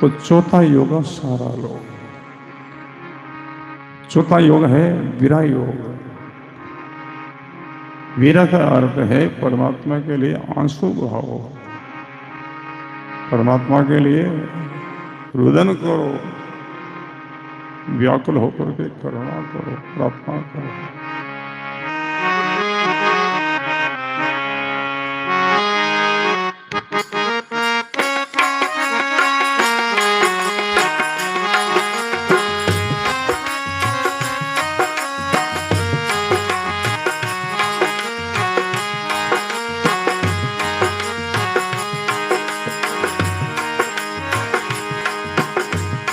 तो चौथा योग सारा लो। चौथा योग है विरह योग। विरह का अर्थ है परमात्मा के लिए आंसू बहाओ, परमात्मा के लिए रुदन करो, व्याकुल होकर के करुणा करो, प्रार्थना करो।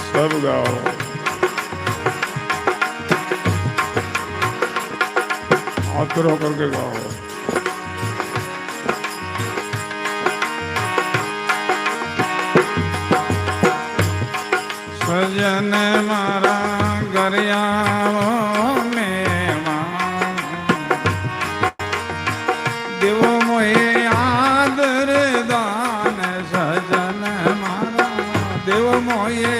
सब गाओ, आतुर करके गाओ। सजन मारा गरियाओ में देव मोहे आदर दान। सजन मारा देव मोहे,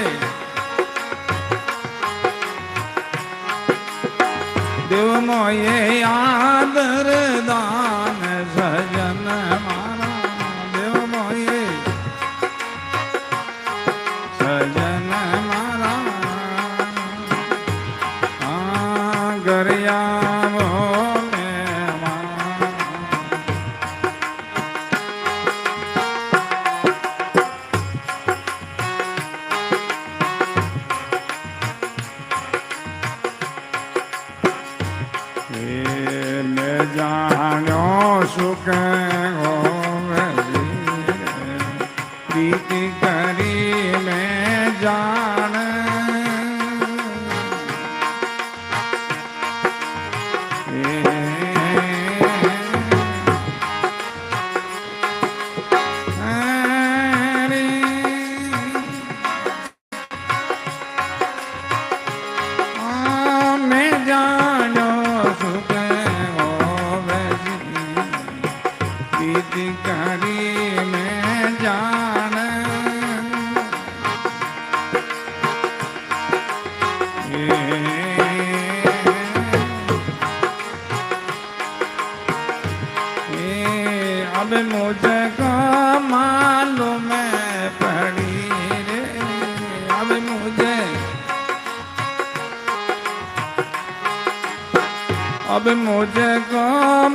देव मोये आदर दान। सजन मारा देव मोये, सजन मारा गरियाओ में जानो सुख होवे प्रीति करी में जान। मैं जानो सुख करी में जान। अब मुझको मालूम पड़ी रे, अब मुझे, अब मुझको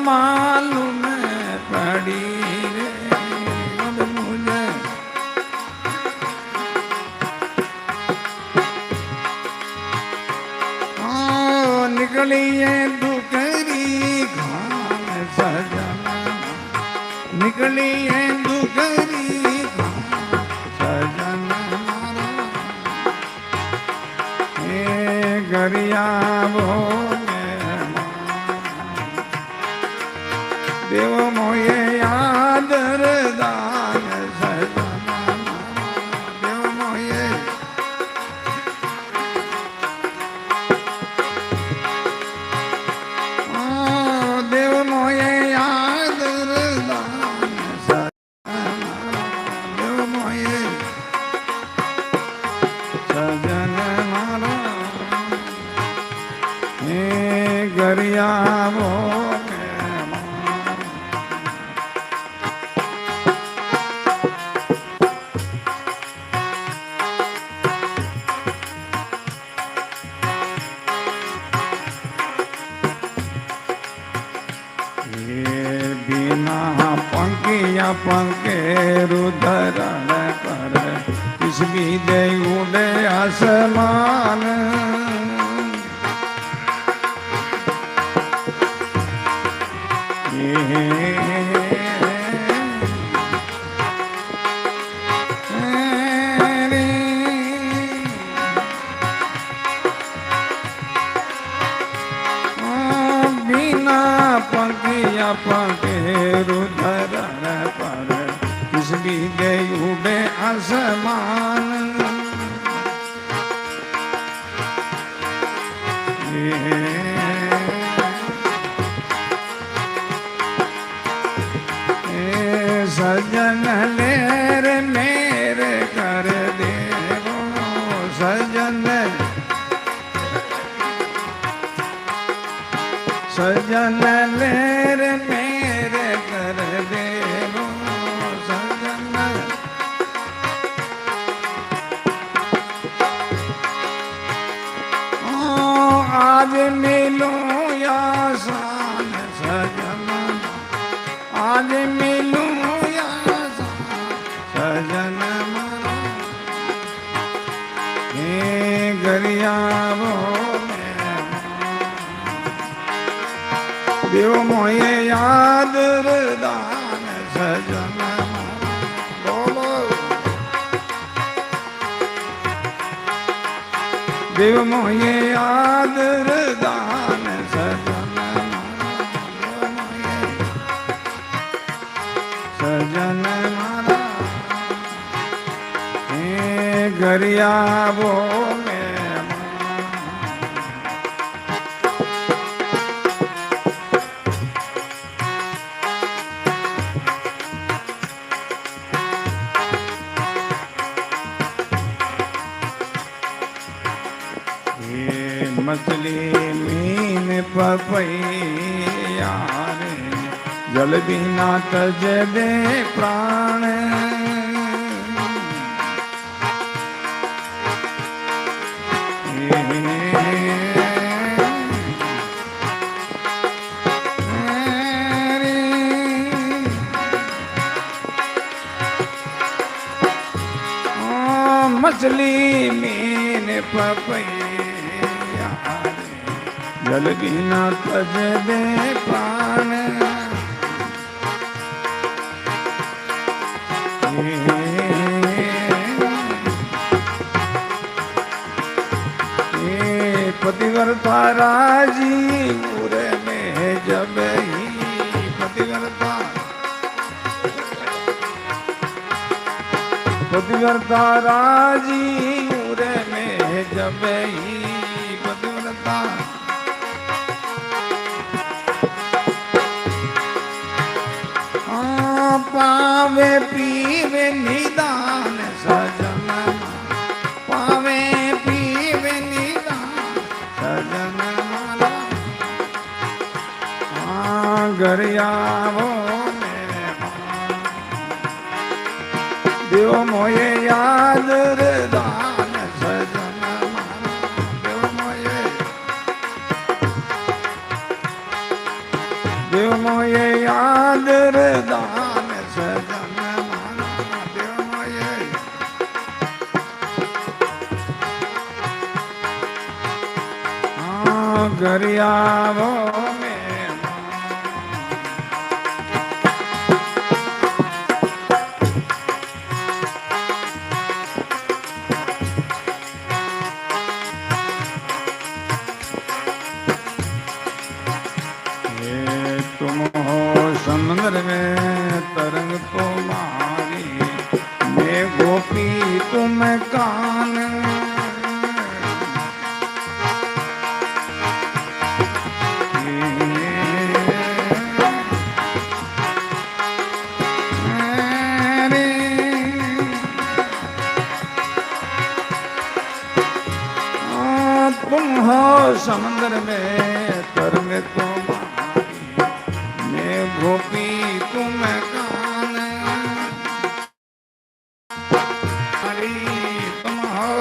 मालूम पड़ी रे, अब मुझे निकली है दुखरी घाम। सजन निकली है दुखरी घाम। सजन गरियाओ देव मोये आदर दान। सजन देव मोये, देव मोये आदर दान। सजन देव मोये, सजन मारा गरियाओ बिना पंखिया पंखे रुधरण पर किस भी दे उड़े आसमान। बिना पंखिया पंखे रुधरण पर किस भी दे उड़े आसमान। सजन लेर मेरे कर दे सजन लेर मेरे कर दे सजन। आज मिलूं या शान सजन, आज मिलूं या सजन मारा गरियावो देव मोये याद रदान सजन बोलो देव मोये याद रदान सजन सजन मारा गरियावो मछली मीन पपैया रे जल बिना तज दे प्राण। मछली मीन पपैया जल बिना तज दे प्राण। पतिव्रता राजी पूरे में जब ही पतिव्रता पतिव्रता राजी पूरे में जब ही पतिव्रता पावे पीवे निदान सजन पावे पीवे निदान सजन मारा गरियावो देव मोये याद रदान सजन मारा देव मोये याद रदान सजन मारा देव मोये गरियावो तुम हो समुद्र में तरंग तुम्हारी मैं गोपी तुम कान। तुम हो समुद्र में तरंग तुम्हारी मैं गोपी तुम कान। हरी तुम हो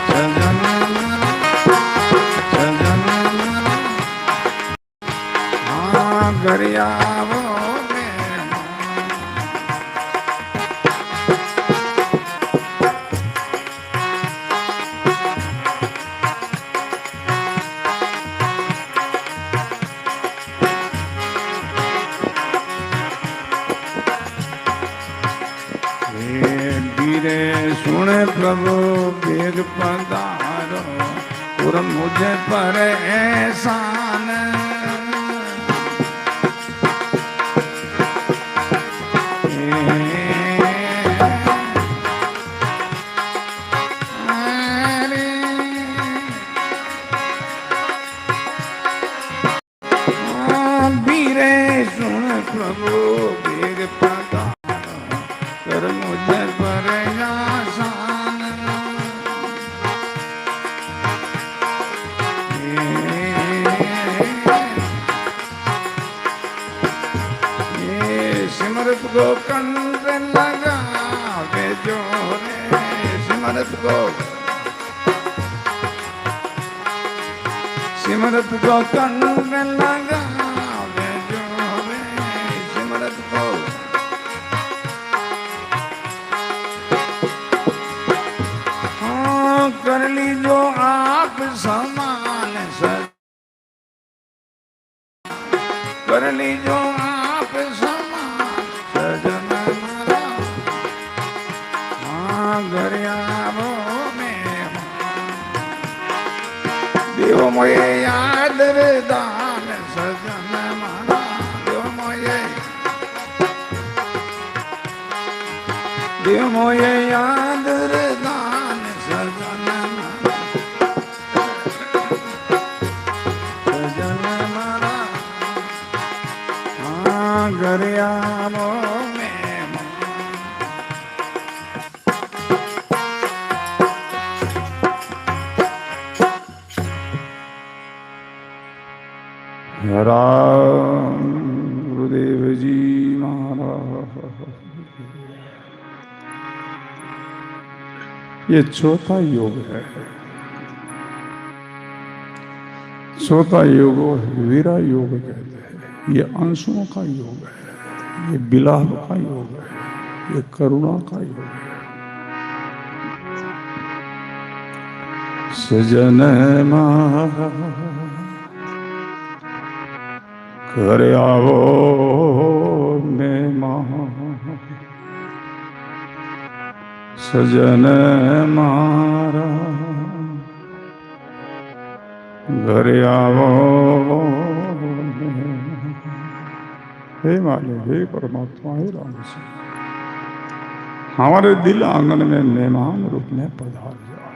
सजन सजन गरियावो सुन प्रभु वेद पधारो और मुझे पर एहसान। बीरे सुन प्रभु वेद पधारो कर मुझे पर आसान। सिमरत को कंठ लगावे जो रे सिमरत को कंठ लगावे जो रे सिमरत को कर लीजो आप समान कर लीजो आप समान सजन मारा घर आवो में देव मोये याद रे दान सजन मारा देव मोये याद रे दान सजन गरियामो में राम गुरुदेव जी महाराज। ये चौथा योग है। चौथा योग वीरा योग कहते हैं। ये आंसुओं का योग है, ये बिलाप का योग है, ये करुणा का योग है। सजन घर आवो में सजन मारा घर आवो। हे मालिक, हे परमात्मा, हे राम से हमारे दिल आंगन में मेहमान रूप में पधार जाओ।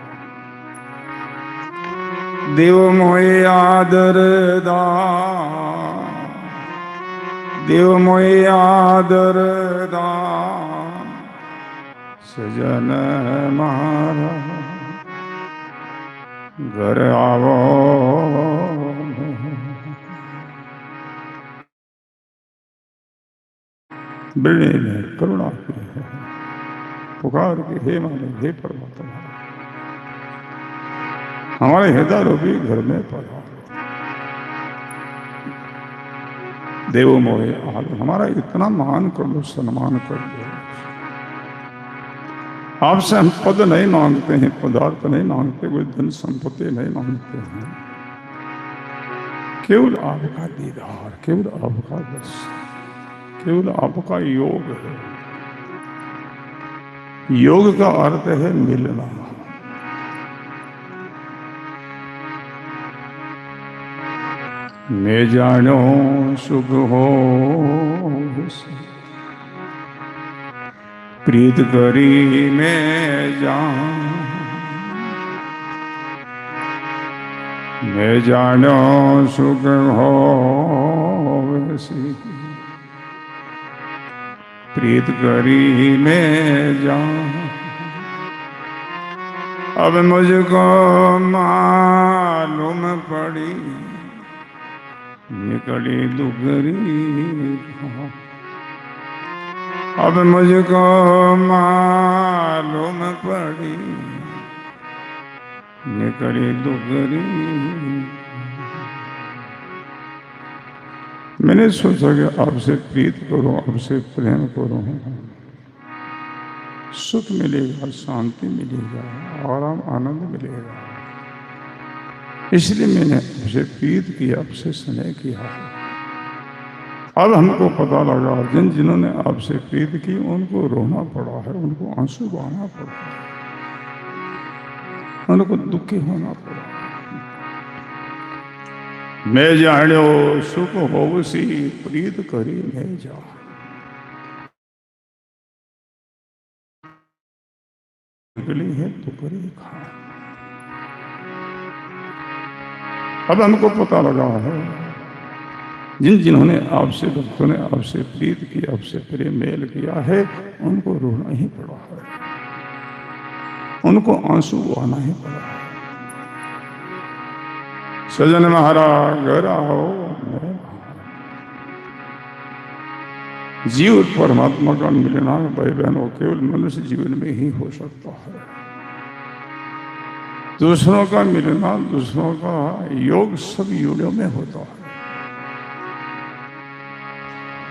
देव मोहे आदर दान, देव मोहे आदर दान सजन मारा घर आवो। बिरने में करुणा की है, पुकार के हे मालिक, हे परमात्मा, हमारे हृदय रूपी घर में पधारो। देव मोहे आदर, हमारा इतना मान कर लो, सम्मान कर दो। आपसे हम पद नहीं मांगते हैं, पदार्थ नहीं मांगते, कोई धन संपत्ति नहीं मांगते हैं, केवल आपका दीदार, केवल आपका बस, केवल आपका योग है। योग का अर्थ है मिलना। मैं जानो सुख हो प्रीत करी मैं जान, मैं जानो सुख हो प्रीत करी मैं जान। अब मुझको मालूम पड़ी निकली दुगरी, अब मुझको मालूम पड़ी निकली दुगरी। मैंने सोचा कि आपसे प्रीत करूं, आपसे प्रेम करूं, सुख मिलेगा, शांति मिलेगा, आराम आनंद मिलेगा, इसलिए मैंने आपसे प्रीत किया, आपसे स्नेह किया। अब हमको पता लगा जिन्होंने आपसे प्रीत की उनको रोना पड़ा है, उनको आंसू बहाना पड़ा है, उनको दुखी होना पड़ा। मैं जानो सुख होवसी प्रीत करी मैं जा। निकली है दुकरी खा। अब हमको पता लगा है जिन्होंने आपसे, भक्तों ने आपसे प्रीत की, आपसे प्रेम मेल किया है, उनको रोना ही पड़ा है, उनको आंसू आना ही पड़ा है। सजन महाराज घर आओ, जीव और परमात्मा का मिलना भाई बहनों केवल मनुष्य जीवन में ही हो सकता है। दूसरों का मिलना, दूसरों का योग सब योनियों में होता है।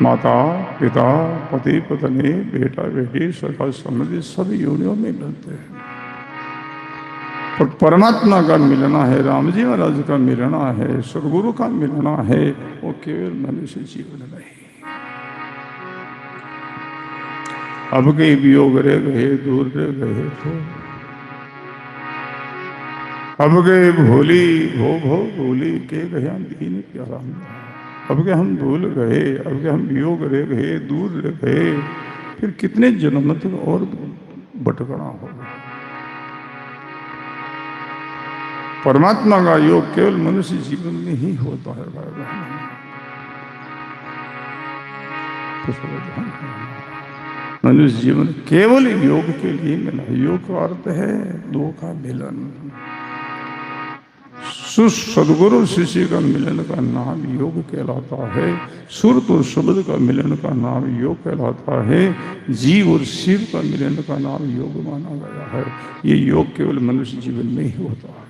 माता पिता, पति पत्नी, बेटा बेटी, सगा संबंधी सब योनियों में मिलते हैं। और परमात्मा का मिलना है, राम जी महाराज का मिलना है, सदगुरु का मिलना है, वो केवल मनुष्य जीवन में ही। अब के वियोग रह गए, दूर रह गए तो अब गए भोली भो भो भोली के गया दीन प्यारा। अब के हम भूल गए, अब के हम वियोग रह गए, दूर रह गए, फिर कितने जन्म तक और भटकना होगा। परमात्मा का योग केवल मनुष्य जीवन में ही होता है भाई बहन। मनुष्य जीवन केवल योग के लिए मिला। योग का अर्थ है दो का मिलन। सदगुरु शिष्य का मिलन का नाम योग कहलाता है। सुरत और शब्द का मिलन का नाम योग कहलाता है। जीव और शिव का मिलन का नाम योग माना गया है। ये योग केवल मनुष्य जीवन में ही होता है।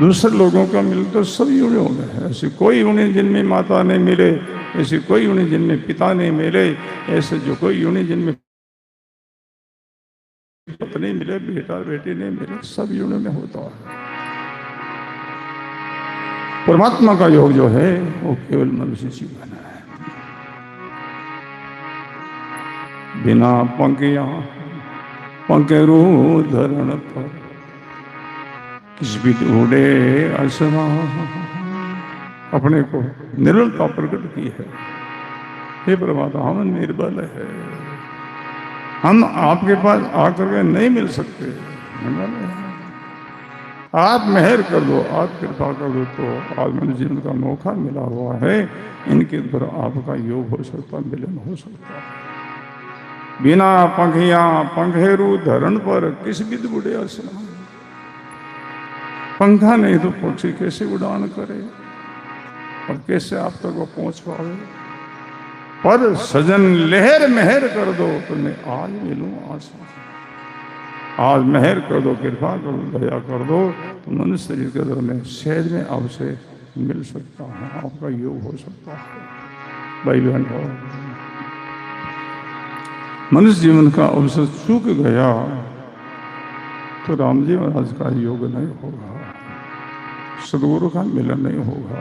दूसरे लोगों का मिलन तो सब योनियों में है। ऐसे कोई योनि जिनमें माता नहीं मिले, ऐसे कोई योनि जिनमें पिता नहीं मिले, ऐसे जो कोई योनि जिनमें पत्नी मिले, बेटा बेटी नहीं मिले, सब योनि में होता है। परमात्मा का योग जो है वो केवल मनुष्य जीवन है। बिना पंखिया पंखेरू धरण पर किस भी उड़े आसमान। अपने को निर्बलता प्रकट की है। हे परमात्मा, हम निर्बल है, हम आपके पास आकर के नहीं मिल सकते। आप मेहर कर दो, आप कृपा कर दो तो आज मैंने जीवन का मौका मिला हुआ है। इनके ऊपर आपका योग हो सकता, मिलन हो सकता है। बिना पंखिया पंखेरू धरण पर किस विध उड़े आसमान। पंखा नहीं तो पक्षी कैसे उड़ान करे और कैसे आप तक वो पहुंच पावे। पर सजन लहर मेहर कर दो तो मैं आज मिलूं आसान। आज मेहर कर दो, कृपा कर दो, दया कर दो तो मनुष्य शरीर के अंदर में सहज में आपसे मिल सकता हूँ, आपका योग हो सकता है। भाई बहन, मनुष्य जीवन का अवसर चूक गया तो राम जी महाराज का योग नहीं होगा, सदगुरु का मिलन नहीं होगा,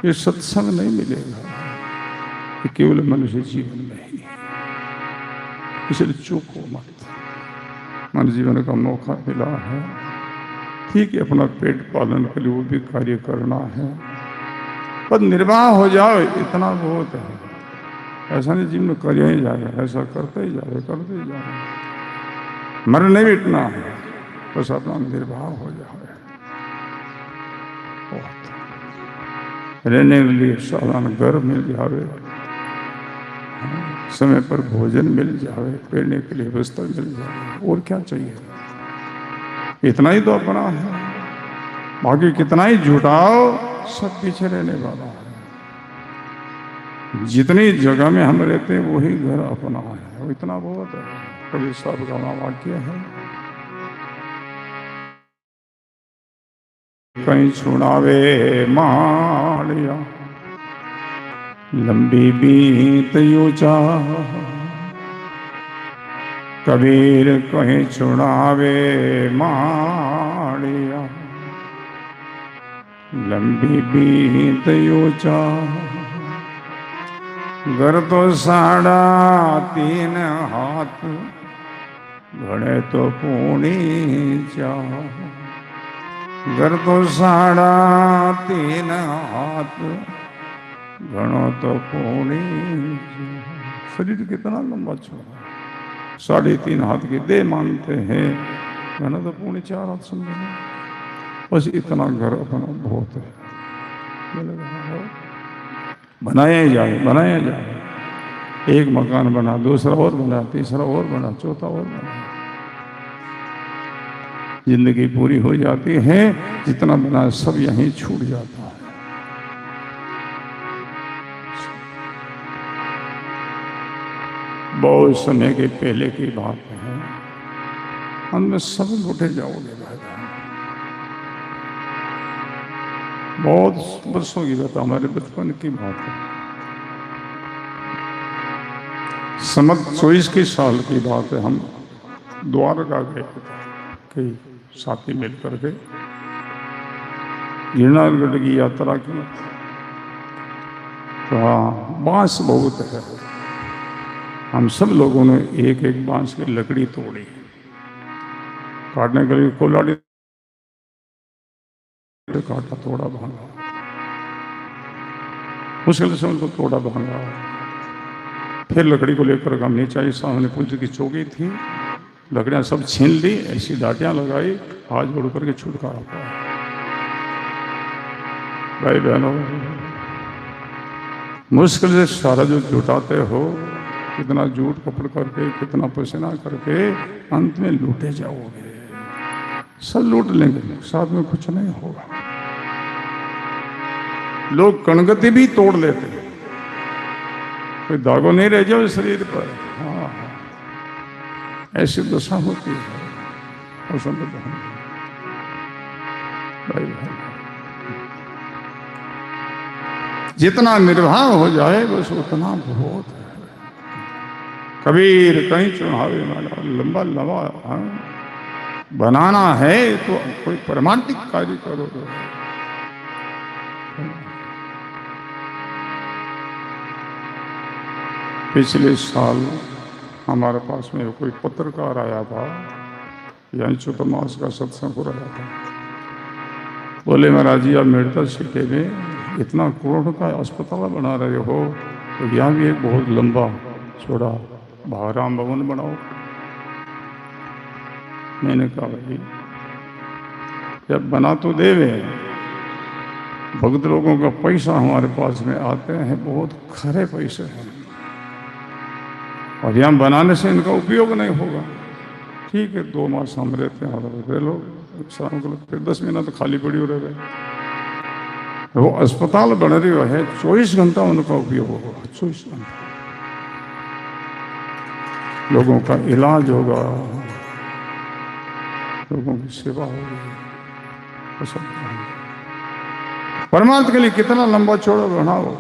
ये सत्संग नहीं मिलेगा। ये केवल मनुष्य जीवन में ही। इसलिए चूको मत। मनुष्य जीवन का मौका मिला है, ठीक है, अपना पेट पालन के लिए वो भी कार्य करना है, पर निर्वाह हो जाओ इतना बहुत है। ऐसा नहीं जीवन कर ही जाए, ऐसा करते ही जाए, करते ही जाए। मर नहीं मिटना है, बस अपना निर्वाह हो जाए। रहने के लिए साधारण घर मिल जावे, समय पर भोजन मिल जावे, पहनने के लिए वस्त्र मिल जावे, और क्या चाहिए। इतना ही तो अपना है। बाकी कितना ही जुटाओ सब पीछे रहने वाला है। जितनी जगह में हम रहते हैं वही घर अपना है, वो इतना बहुत है। कभी सब का वाक्य है, कहीं छुड़ावे माड़िया लंबी बीत यूचा। कबीर कहीं छुड़ावे माड़िया लंबी बीत यूचा। घर तो 3.5 हाथ, घड़े तो पूनी चा। घर तो 3.5 हाथ, घड़ो तो पूनी। शरीर कितना लंबा छोड़ा, 3.5 हाथ की देह मानते हैं, घना तो पूनी 4 हाथ समझो। बस इतना घर अपना बहुत है। बनाया जाए, बनाया जाए। एक मकान बना, दूसरा और बना, तीसरा और बना, चौथा और बना। जिंदगी पूरी हो जाती है, जितना बना सब यहीं छूट जाता है। बहुत समय के पहले की बात है, अंत में सब लूटे जाओगे भाई। बहुत वर्षों की बात, हमारे बचपन की बात है। समझ 24 की साल की बात है। हम द्वारका गए थे, कई साथी मिल करके गिरनारगढ़ की यात्रा की। तो हाँ, बांस बहुत है। हम सब लोगों ने एक एक बांस की लकड़ी तोड़ी, काटने के लिए कोलाड़ी काटा, तोड़ा, भांगा, मुश्किल से उनको तोड़ा, भांगा। फिर लकड़ी को लेकर हम नीचे आई, सामने पुलिस की चौकी थी, लकड़ियां सब छीन ली, ऐसी डाटियां लगाई, हाथ जोड़ करके छुटकारा पाया। भाई बहनों, मुश्किल से सारा जो जुटाते हो, कितना झूठ कपड़ करके, कितना पसीना करके, अंत में लूटे जाओगे। सब लूट लेंगे, साथ में कुछ नहीं होगा। लोग कणगति भी तोड़ लेते हैं, कोई दागो नहीं रह जाए शरीर पर। हाँ, ऐसी दशा होती है। भाई भाई, जितना निर्वाह हो जाए बस उतना बहुत है। कबीर कहीं चुनावे वाला लंबा लंबा, हाँ, बनाना है तो कोई परमार्थिक कार्य करो। पिछले साल हमारे पास में कोई पत्रकार आया था, यहाँ चतुर्मास का सत्संग हो रहा था। बोले महाराज जी, आप मेडिकल सिटी में इतना करोड़ का अस्पताल बना रहे हो, तो यहाँ भी एक बहुत लंबा चौड़ा भाराम भवन बनाओ। मैंने कहा भाई, जब बना तो देवे, भक्त लोगों का पैसा हमारे पास में आते हैं, बहुत खरे पैसे हैं, और यहाँ बनाने से इनका उपयोग नहीं होगा। ठीक है, 2 मास हम रहते हैं, रह लो, शाम को फिर 10 महीना तो खाली पड़ी हो रहे। वो अस्पताल बन रही है, 24 घंटा उनका उपयोग होगा, 24 घंटा लोगों का इलाज होगा, लोगों की सेवा होगी। परमार्थ के लिए कितना लंबा चौड़ा बनाओ,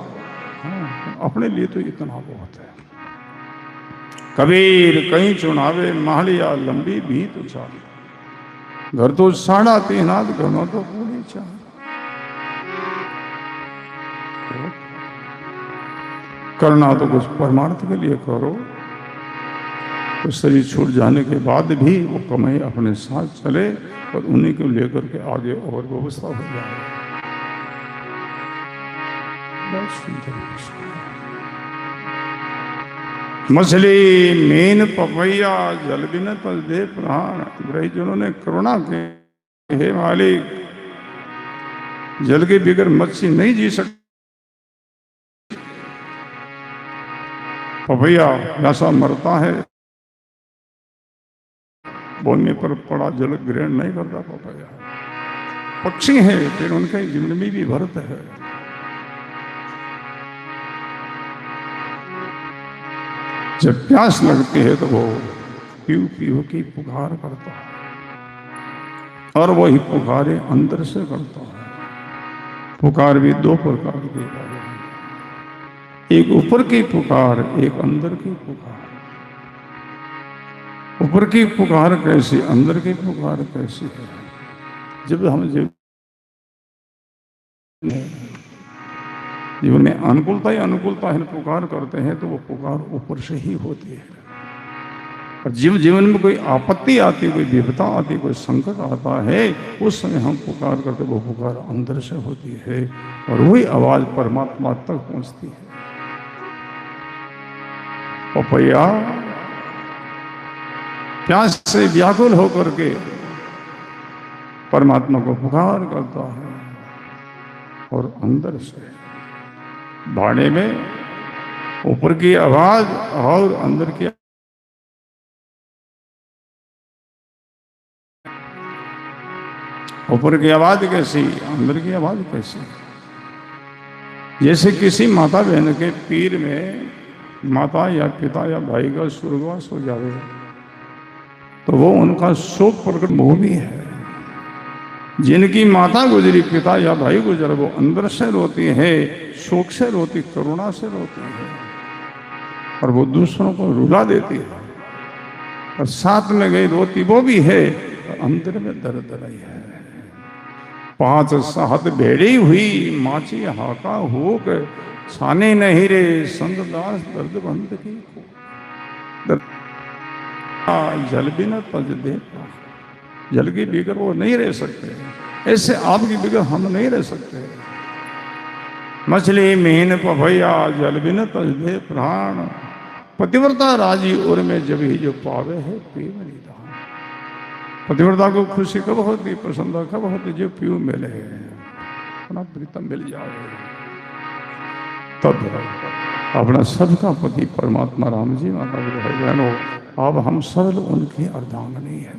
अपने लिए तो इतना बहुत है। कबीर कहीं चुनावे महलिया लंबी भी तो चाल, घर तो 3.5 हाथ, घरों तो पूरी चाल। करना तो कुछ परमार्थ के लिए करो, तो शरीर छूट जाने के बाद भी वो कमाई अपने साथ चले, और उन्हीं को लेकर के आगे और व्यवस्था हो जाए। मछली मीन पपैया जल बिन तल दे प्राण। ब्रह्मजनों ने करुणा के, हे मालिक, जल के बिगर मछली नहीं जी सकती। पपैया ऐसा मरता है, बोलने पर पड़ा जल ग्रहण नहीं करता। पपैया पक्षी है, फिर उनके जीवन में भी भरत है। जब प्यास लगती है तो वो पीऊ पीऊ की पुकार करता है, और वही पुकारे अंदर से करता है। पुकार भी 2 प्रकार की है, एक ऊपर की पुकार, एक अंदर की पुकार। ऊपर की पुकार कैसी, अंदर की पुकार कैसी है? जब हम जीवन में अनुकूलता ही अनुकूलता है पुकार करते हैं, तो वो पुकार ऊपर से ही होती है। और जीवन में कोई आपत्ति आती, कोई विपदा आती, कोई संकट आता है, उस समय हम पुकार करते, वो पुकार अंदर से होती है, और वही आवाज परमात्मा तक पहुंचती है। पपैया प्यास से व्याकुल होकर के परमात्मा को पुकार करता है, और अंदर से भाड़े में ऊपर की आवाज और अंदर की ऊपर की आवाज कैसी, अंदर की आवाज कैसी? जैसे किसी माता बहन के पीर में माता या पिता या भाई का स्वर्गवास हो जावे तो वो उनका शोक प्रकट मोह भी है। जिनकी माता गुजरी, पिता या भाई गुजरा, वो अंदर से रोती है, शोक से रोती, करुणा से रोती है, और वो दूसरों को रुला देती है, और साथ में गई रोती वो भी है, और अंदर में दर्द रही है। 5 सात भेड़ी हुई माची हाका होक, छाने नहीं रे संगदास दर्द बंद की को। जल भी न तज दे, जल की बिगर वो नहीं रह सकते, ऐसे आपकी बिगर हम नहीं रह सकते। मछली मीन पभैया जल भी न तज दे प्राण, पतिव्रता राजी उर में जब ही जो पावे है पीव निदान। पतिव्रता को खुशी कब होती, प्रसन्नता कब होती, जो पीव मिले, अपना प्रीतम मिल जाए, तब अपना सबका पति परमात्मा राम जी महाराज रहे। बहनों, अब हम सरल उनकी अर्धांगिनी है,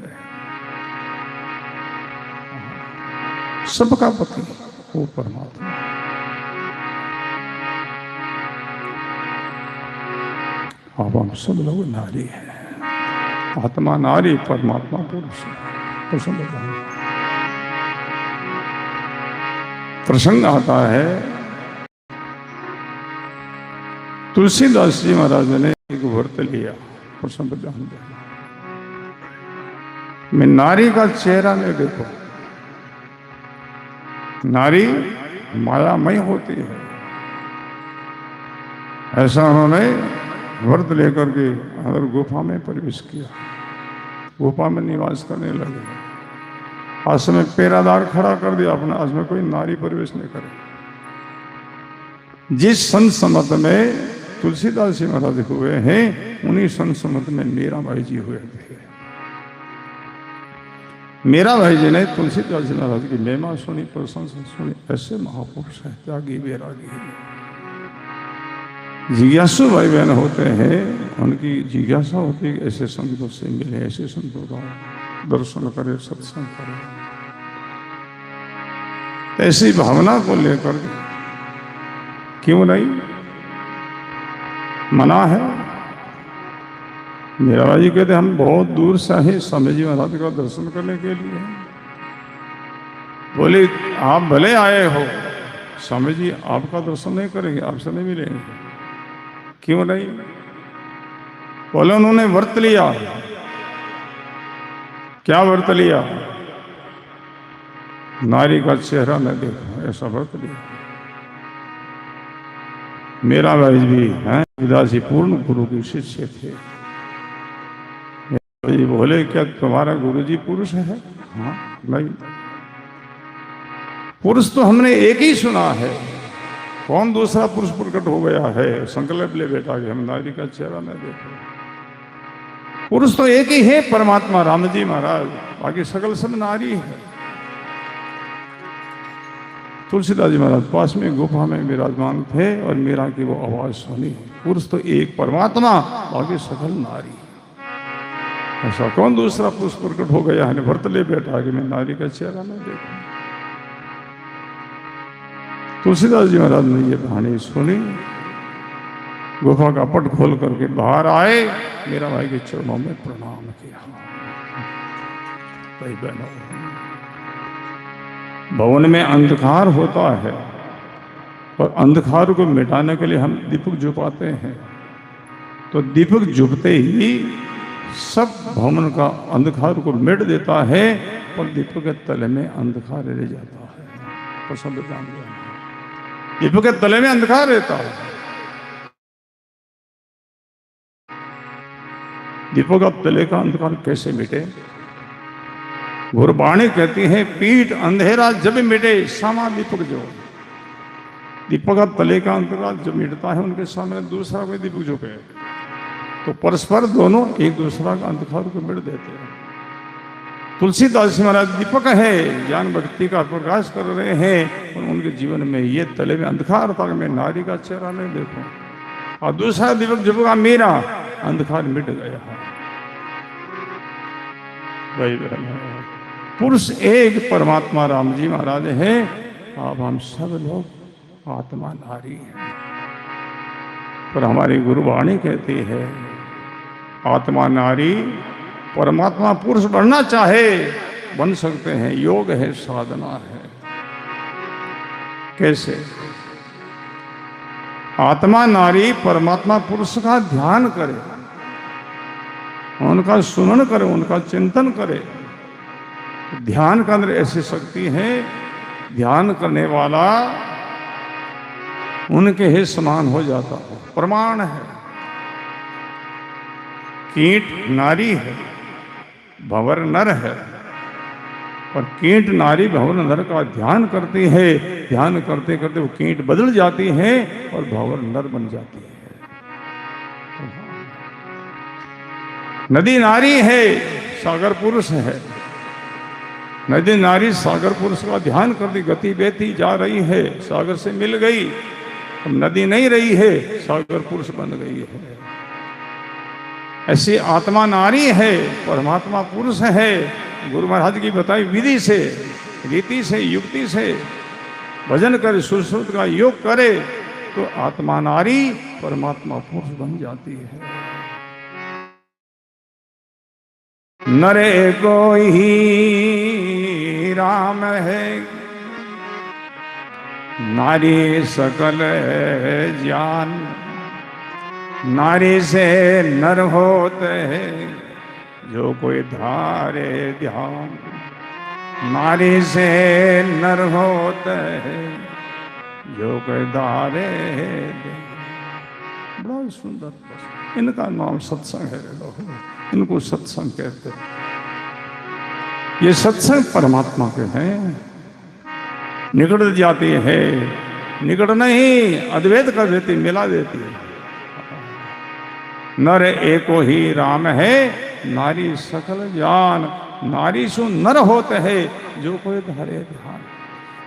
सबका पति वो परमात्मा। अब हम सब लोग नारी हैं, आत्मा नारी, परमात्मा पुरुष। प्रसंग आता है, तुलसीदास जी महाराज ने एक व्रत लिया, प्रसंग ध्यान देना। मैं नारी का चेहरा नहीं देखो, नारी मायामय होती है, ऐसा उन्होंने व्रत लेकर के अगर गुफा में प्रवेश किया, गुफा में निवास करने लगे। आज में पेरादार खड़ा कर दिया अपना, आज में कोई नारी प्रवेश नहीं करे। जिस संत समत में तुलसीदास जी महाराज हुए हैं, उन्हीं संत समत में मीराबाई जी हुए थे। मीराबाई जी ने तुलसीदास जी महाराज की महिमा सुनी, प्रशंसा सुनी। ऐसे महापुरुष है, त्यागी वैरागी, जिज्ञासु भाई बहन होते हैं, उनकी जिज्ञासा होती है ऐसे संतों से मिले, ऐसे संतों का दर्शन करे, सत्संग करे। ऐसी भावना को लेकर क्यों नहीं मना है। मीराबाई जी कहते हम बहुत दूर से आए स्वामी जी महाराज का दर्शन करने के लिए। बोले आप भले आए हो, स्वामी जी आपका दर्शन नहीं करेंगे, आपसे नहीं मिलेंगे। क्यों नहीं? बोले उन्होंने व्रत लिया। क्या व्रत लिया? नारी का चेहरा न देखो, ऐसा व्रत लिया। मीराबाई भी हैं विदासी पूर्ण गुरु के शिष्य थे। बोले क्या तुम्हारा गुरु जी पुरुष है? हाँ, नहीं, पुरुष तो हमने एक ही सुना है, कौन दूसरा पुरुष प्रकट हो गया है? संकल्प ले बेटा कि हम नारी का चेहरा न देखो। पुरुष तो एक ही है, परमात्मा राम जी महाराज, बाकी सकल सब नारी है। तुलसीदास जी महाराज पास में गुफा में विराजमान थे और मीरा की वो आवाज सुनी। पुरुष तो एक परमात्मा, बाकी सकल नारी। ऐसा कौन दूसरा पुरुष प्रकट हो गया है? व्रत ले बैठा कि मैं नारी का चेहरा न देखूं। तुलसीदास जी महाराज ने ये कहानी सुनी, गुफा का पट खोल करके बाहर आए, मेरा भाई के चरणों में प्रणाम किया। भाई बहनों, भवन में अंधकार होता है और अंधकार को मिटाने के लिए हम दीपक जुपाते हैं, तो दीपक जुपते ही सब भवन का अंधकार को मिट देता है और दीपक के तले में अंधकार रह जाता है। तो सब ध्यान देना, दीपक के तले में अंधकार रहता है। दीपक का तले का अंधकार कैसे मिटे? गुरबाणी कहती है पीठ अंधेरा जब मिटे सामा दीपक जो। दीपक का तले का अंधकार जब मिटता है, उनके सामने दूसरा कोई दीपक जो पे, तो परस्पर दोनों एक दूसरा का अंधकार को मिट देते हैं। तुलसीदास महाराज दीपक है, ज्ञान भक्ति का प्रकाश कर रहे हैं, और उनके जीवन में ये तले में अंधकार था कि मैं नारी का चेहरा नहीं देखूं। और दूसरा दीपक जब मेरा अंधकार मिट गया। भाई पुरुष एक परमात्मा राम जी महाराज है। अब हम सब लोग आत्मा नारी हैं। पर हमारी गुरुवाणी कहती है आत्मा नारी परमात्मा पुरुष बनना चाहे बन सकते हैं, योग है, साधना है। कैसे? आत्मा नारी परमात्मा पुरुष का ध्यान करे, उनका सुनन करे, उनका चिंतन करे। ध्यान के अंदर ऐसी शक्ति है, ध्यान करने वाला उनके ही समान हो जाता है। प्रमाण है। कीट नारी है, भंवर नर है, और कीट नारी भंवर नर का ध्यान करती है। ध्यान करते करते वो कीट बदल जाती है और भंवर नर बन जाती है। नदी नारी है, सागर पुरुष है। नदी नारी सागर पुरुष का ध्यान करती, गति बहती जा रही है, सागर से मिल गई, अब नदी नहीं रही है, सागर पुरुष बन गई है। ऐसी आत्मा नारी है, परमात्मा पुरुष है। गुरु महाराज की बताई विधि से, रीति से, युक्ति से भजन करे, सुश्रुत का योग करे तो आत्मा नारी परमात्मा पुरुष बन जाती है। नरे को ही राम है, नारी सकल ज्ञान। नारी से नर होते हैं जो कोई धारे ध्यान। नारी से नर होते हैं जो कोई धारे ध्यान। बड़ा सुंदर। इनका नाम सत्संग है। इनको सत्संग कहते हैं। ये सत्संग परमात्मा के हैं। निकट जाती है, निकट नहीं, अद्वैत कर देती, मिला देती है। नर एको ही राम है, नारी सकल ज्ञान। नारी सु नर होते हैं जो कोई धारे ध्यान।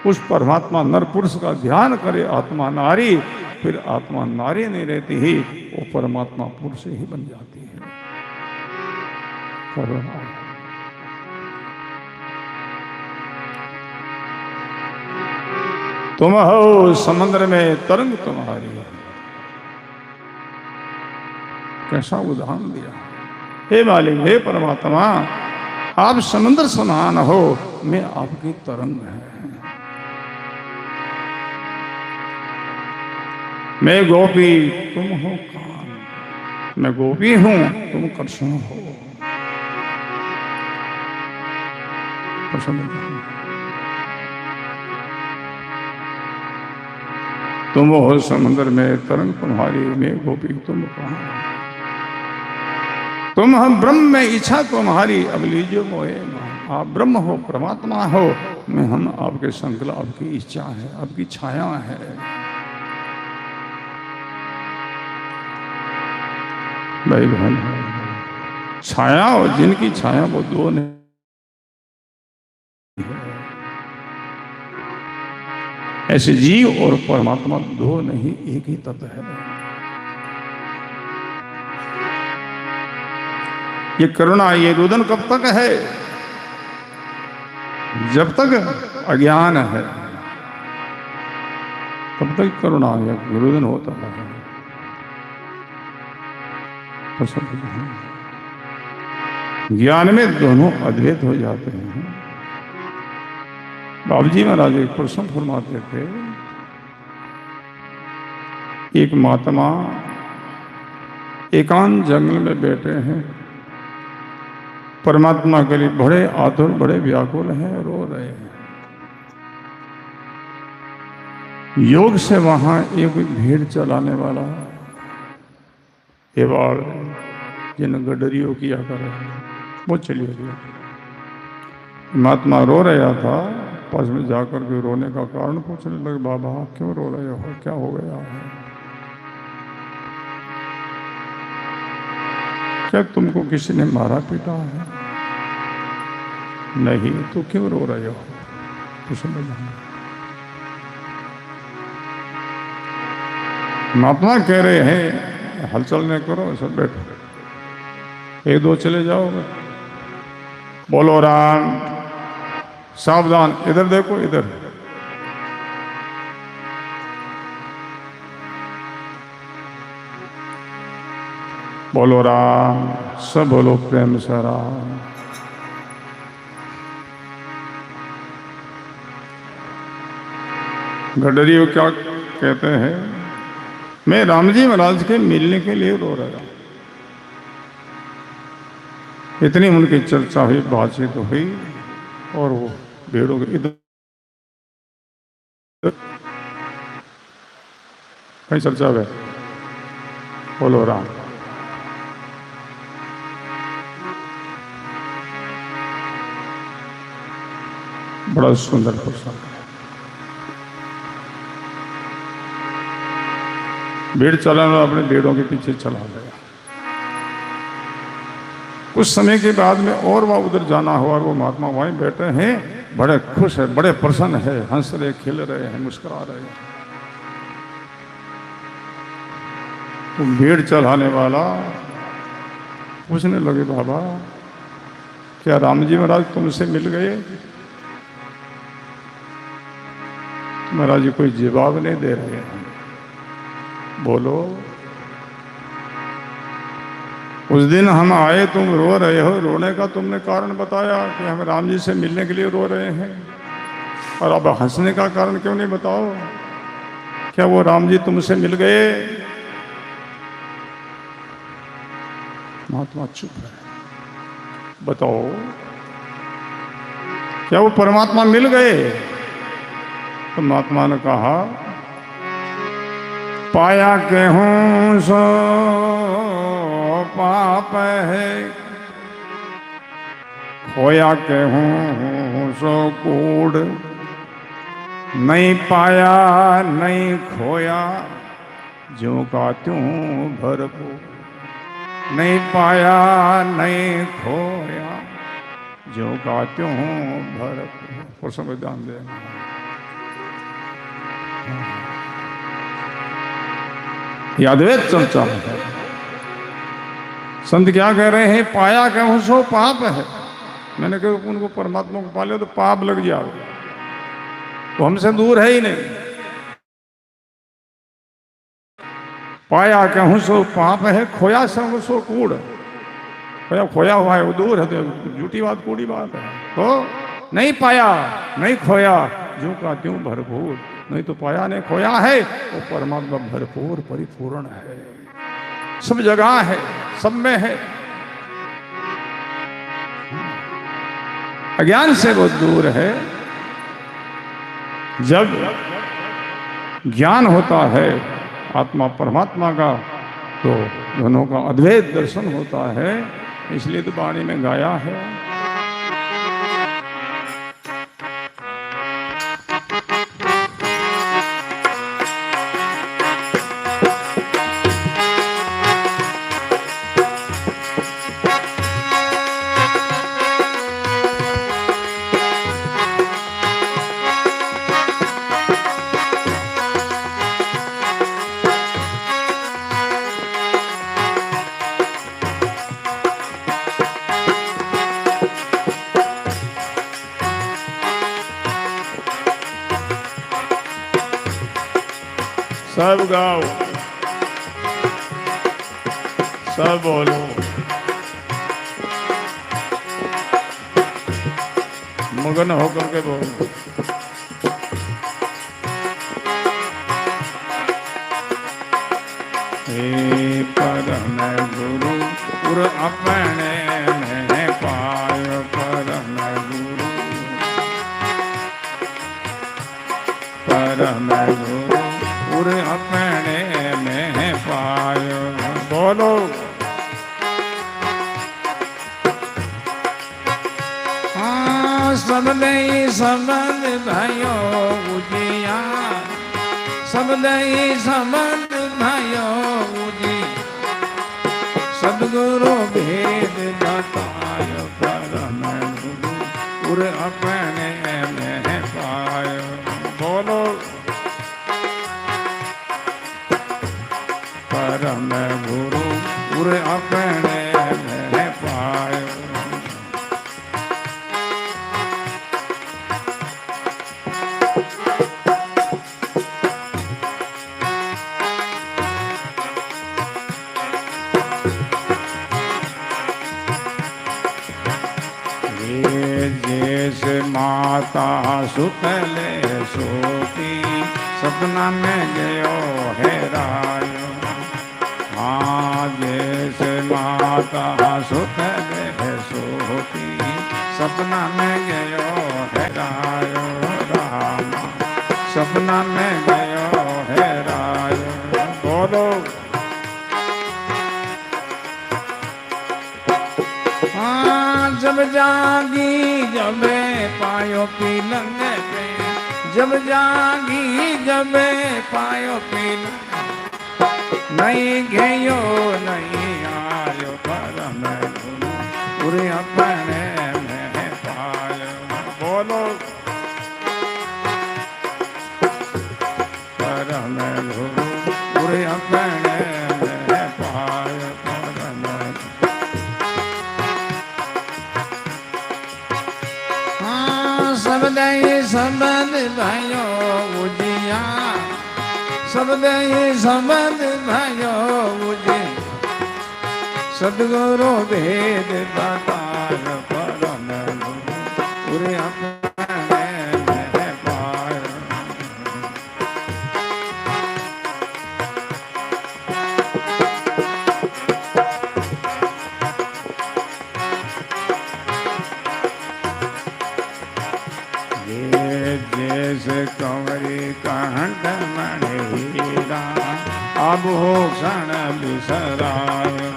उस परमात्मा नर पुरुष का ध्यान करे आत्मा नारी, फिर आत्मा नारी नहीं रहती ही, वो परमात्मा पुरुष ही बन जाती है। करुणा। तुम हो समुद्र में तरंग तुम्हारी। कैसा उदाहरण दिया। हे मालिक, हे परमात्मा, आप समुद्र समान हो, मैं आपकी तरंग है। मैं गोपी, तुम हो कान। मैं गोपी हूं, तुम कृष्ण हो। तुम हो समुद्र में तरंग तुम्हारी, मैं गोपी तुम कहाँ। तुम हम ब्रह्म में इच्छा तुम्हारी, अब लीजिए मोहे। आप ब्रह्म हो, परमात्मा हो, मैं हम आपके संकल्प, आपकी इच्छा है, आपकी छाया है। भाई बहन, छाया और जिनकी छाया वो दो नहीं है। ऐसे जीव और परमात्मा दो नहीं, एक ही तत्व है। ये करुणा, ये रुदन कब तक है? जब तक अज्ञान है तब तक करुणा या रुदन होता है। ज्ञान में दोनों अद्वैत हो जाते हैं। बाबू जी महाराज एक प्रश्न फरमाते थे। एक महात्मा एकांत जंगल में बैठे हैं, परमात्मा के लिए बड़े आतुर, बड़े व्याकुल हैं, रो रहे हैं। योग से वहां एक भीड़ चलाने वाला एवाड़ जिन गडरियों किया करे वो चली गया। महात्मा रो रहा था, पास में जाकर के रोने का कारण पूछने लगे, बाबा क्यों रो रहे हो, क्या हो गया है? क्या तुमको किसी ने मारा पीटा है? नहीं, तो क्यों रो रहे हो? तो समझ महात्मा कह रहे हैं हलचल नहीं करो, सब बैठो, एक दो चले जाओगे। बोलो राम, सावधान, इधर देखो, इधर। बोलो राम, सब बोलो प्रेम से राम। गडरी क्या कहते हैं, मैं राम जी महाराज के मिलने के लिए रो रहा। इतनी उनकी चर्चा हुई, बातचीत हुई, और वो भेड़ों के इधर कहीं चर्चा है। बोलो राम। बड़ा सुंदर प्रसंग। भीड़ चलाना, अपने भेड़ों के पीछे चला गया। कुछ समय के बाद में और वह उधर जाना हुआ, और वो महात्मा वहीं बैठे हैं, बड़े खुश है, बड़े प्रसन्न है, हंस रहे, खेल रहे हैं, मुस्कुरा रहे हैं। तो भीड़ चलाने वाला पूछने लगे, बाबा क्या राम जी महाराज तुमसे मिल गए? महाराज जी कोई जवाब नहीं दे रहे हैं। बोलो, उस दिन हम आए, तुम रो रहे हो, रोने का तुमने कारण बताया कि हम राम जी से मिलने के लिए रो रहे हैं, और अब हंसने का कारण क्यों नहीं बताओ? क्या वो राम जी तुमसे मिल गए? महात्मा चुप है। बताओ, क्या वो परमात्मा मिल गए? तो महात्मा ने कहा, पाया के हूं सो पाप है, खोया के हूं सो कूड़, नहीं पाया नहीं खोया, ज्यों का त्यों भरपूर। नहीं पाया नहीं खोया, ज्यों का त्यों भरपूर। संविधान दे यादवेद चर्चा है। संत क्या कह रहे हैं? पाया कहूं सो पाप है। मैंने कहा उनको परमात्मा को पाले तो पाप लग जाओ, वो हमसे दूर है ही नहीं। पाया कहूं सो पाप है, खोया कहूं सो कूड़। खोया खोया हुआ है, वो दूर है, तो झूठी बात, कूड़ी बात है। तो नहीं पाया नहीं खोया, ज्यों का त्यों भरपूर। नहीं तो पाया नहीं खोया है, वो परमात्मा भरपूर परिपूर्ण है, सब जगह है, सब में है। अज्ञान से वो दूर है। जब ज्ञान होता है आत्मा परमात्मा का, तो दोनों का अद्वैत दर्शन होता है। इसलिए तो वाणी में गाया है, सब गाओ, सब बोलो। मगन होकर के बोलो। हे परम गुरु पुर अपने में पायो, परम गुरु परम गुरु पुर अपने में पायो। बोलो, हाँ सब दई समझ भयो उजिया, सब दई समझ भयो उजी, सदगुरु भेद बतायो, परम गुरु पुर अपने में पायो। बोलो, परम गुरु पुर अपने में पायो। माता सुतले सोती सपना में गयो हेरायो। हाँ जैसे माता सुतले सोती सपना में गयो हेरायो राम, सपना में गयो हेरायो। बोलो हाँ जब जागी जब पायो पीलंग पे, जब जागी जब पायो पीलंग, नहीं गयो नहीं आयो परम गुरु पूरे अपने में पायो। बोलो परम गुरु पूरे अपने में पायो परम। हाँ शब्द शब्द भयो उजिया, शब्द शब्द भयो उजिया, सदगुरु भेद बताय परम गुरु पूरे अपने में पायो। ये जैसे कंवरी कंठ मणि हीरा अब हो क्षण बिसरायो।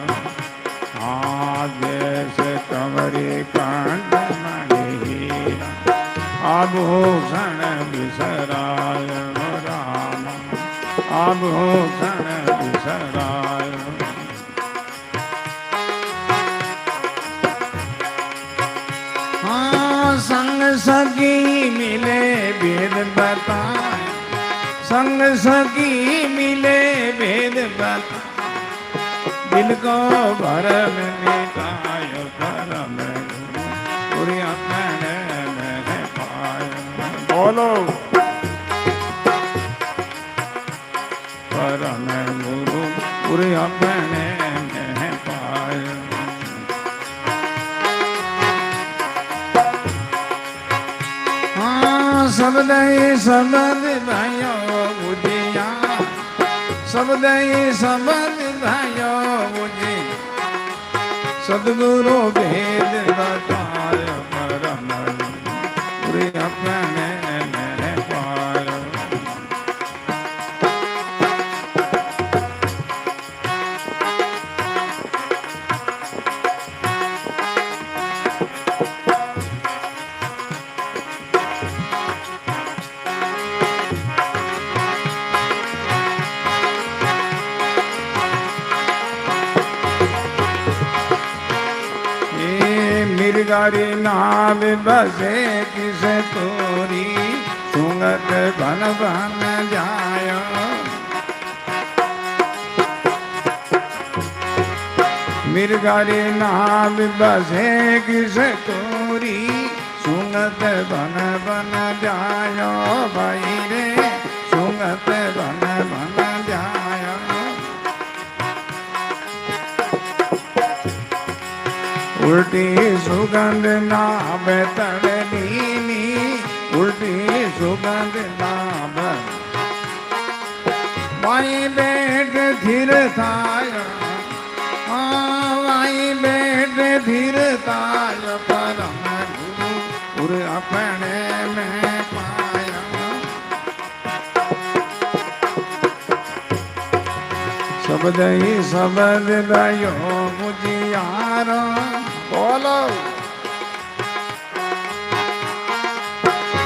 हाँ जैसे कंवरी कंठ मणि हीरा अब हो क्षण बिसरायो राम, अब हो क्षण बिसरायो। हाँ संग सखी मिले भेद बताए, संग सखी मिले भेद बताए, दिल को भरम मिटायो परम गुरु पूरे अपने में पायो। बोलो परम गुरु पूरे अपने में पायो। हाँ शब्द शब्द भयो उजिया, शब्द शब्द भयो उजिया, सदगुरु भेद बताय परम पूरे अपने में पायो। मिर्गारी नाम बसे किस तोरी, सुंगत बन बन जायो। मिर्गारी नाम बसे किस तोरी, सुंगत बन बन जायो भाई रे, सुंगत बन बन जायो। उल्टी सुगंध नाभ तड़नी, उल्टी सुगंध नाभ वाई बैठ धीर थायो। वाई बैठ धीर थायो परम गुरु पूरे अपने में पाया। शब्द ही शब्द भयो मुझियारो। बोलो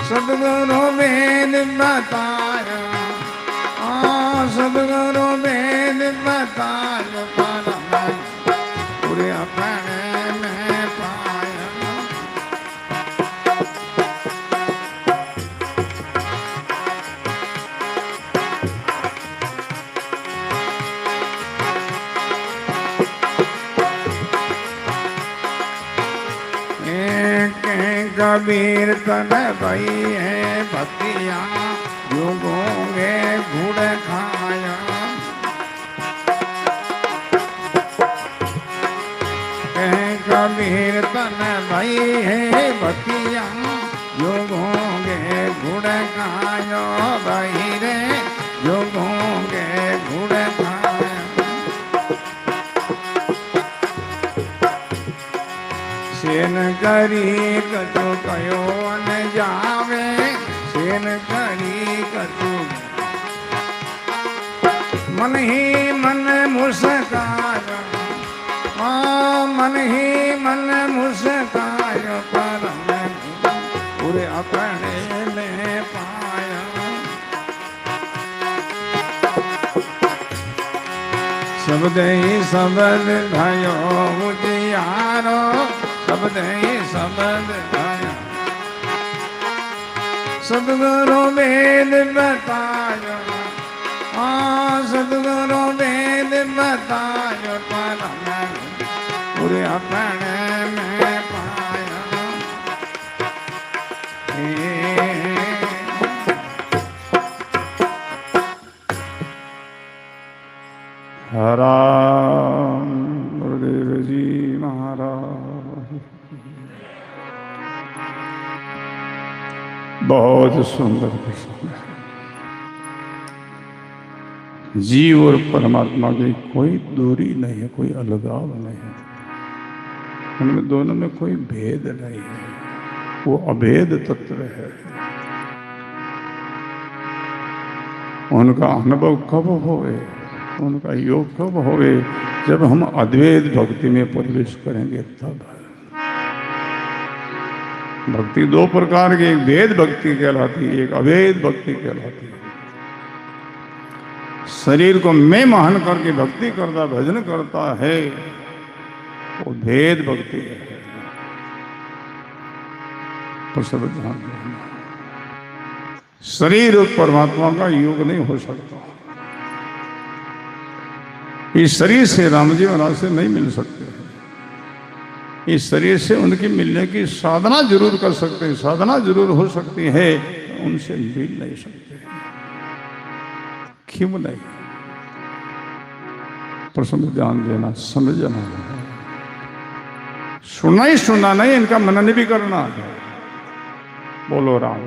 सदगुरु वेद बतायो, सदगुरु वेद बतायो परम पूरे अपने में पाया। कबीर तन भई है भक्तिया, जो गूंगे गुड़ खाया। कबीर तन भई है भक्तिया, जो गुड़ खायो बहिरे जोगों के गुड़ खायो। सेन करी कछु कयो न जावे, सेन करी कछु मन ही मन मुस्कायो, मन ही मन मुस्कायो परम पूरे अपने में पाया। शब्द ही शब्द भयो उजियारो, शब्द ही शब्द भयो सद्गुरु वेद बतायो, सद्गुरु वेद बतायो परम पूरे अपने में पाया। राम गुरुदेव जी महाराज। बहुत सुंदर प्रसंग है। जीव और परमात्मा की कोई दूरी नहीं है, कोई अलगाव नहीं है, उनमें दोनों में कोई भेद नहीं है, वो अभेद तत्व है। उनका अनुभव कब होए, उनका योग कब होए, जब हम अद्वैत भक्ति में प्रवेश करेंगे तब। भक्ति दो प्रकार की, एक वेद भक्ति कहलाती है, एक अभेद भक्ति कहलाती है। शरीर को मैं महान करके भक्ति करता, भजन करता है, वो भेद भक्ति है। तो सब ध्यान देना, शरीर और परमात्मा का योग नहीं हो सकता। इस शरीर से राम जी महाराज से नहीं मिल सकते, इस शरीर से उनकी मिलने की साधना जरूर कर सकते हैं, साधना जरूर हो सकती है, उनसे मिल नहीं सकते। क्यों नहीं? प्रसन्न ध्यान देना, समझना है। सुनना ही सुनना नहीं, इनका मनन भी करना है। बोलो राम।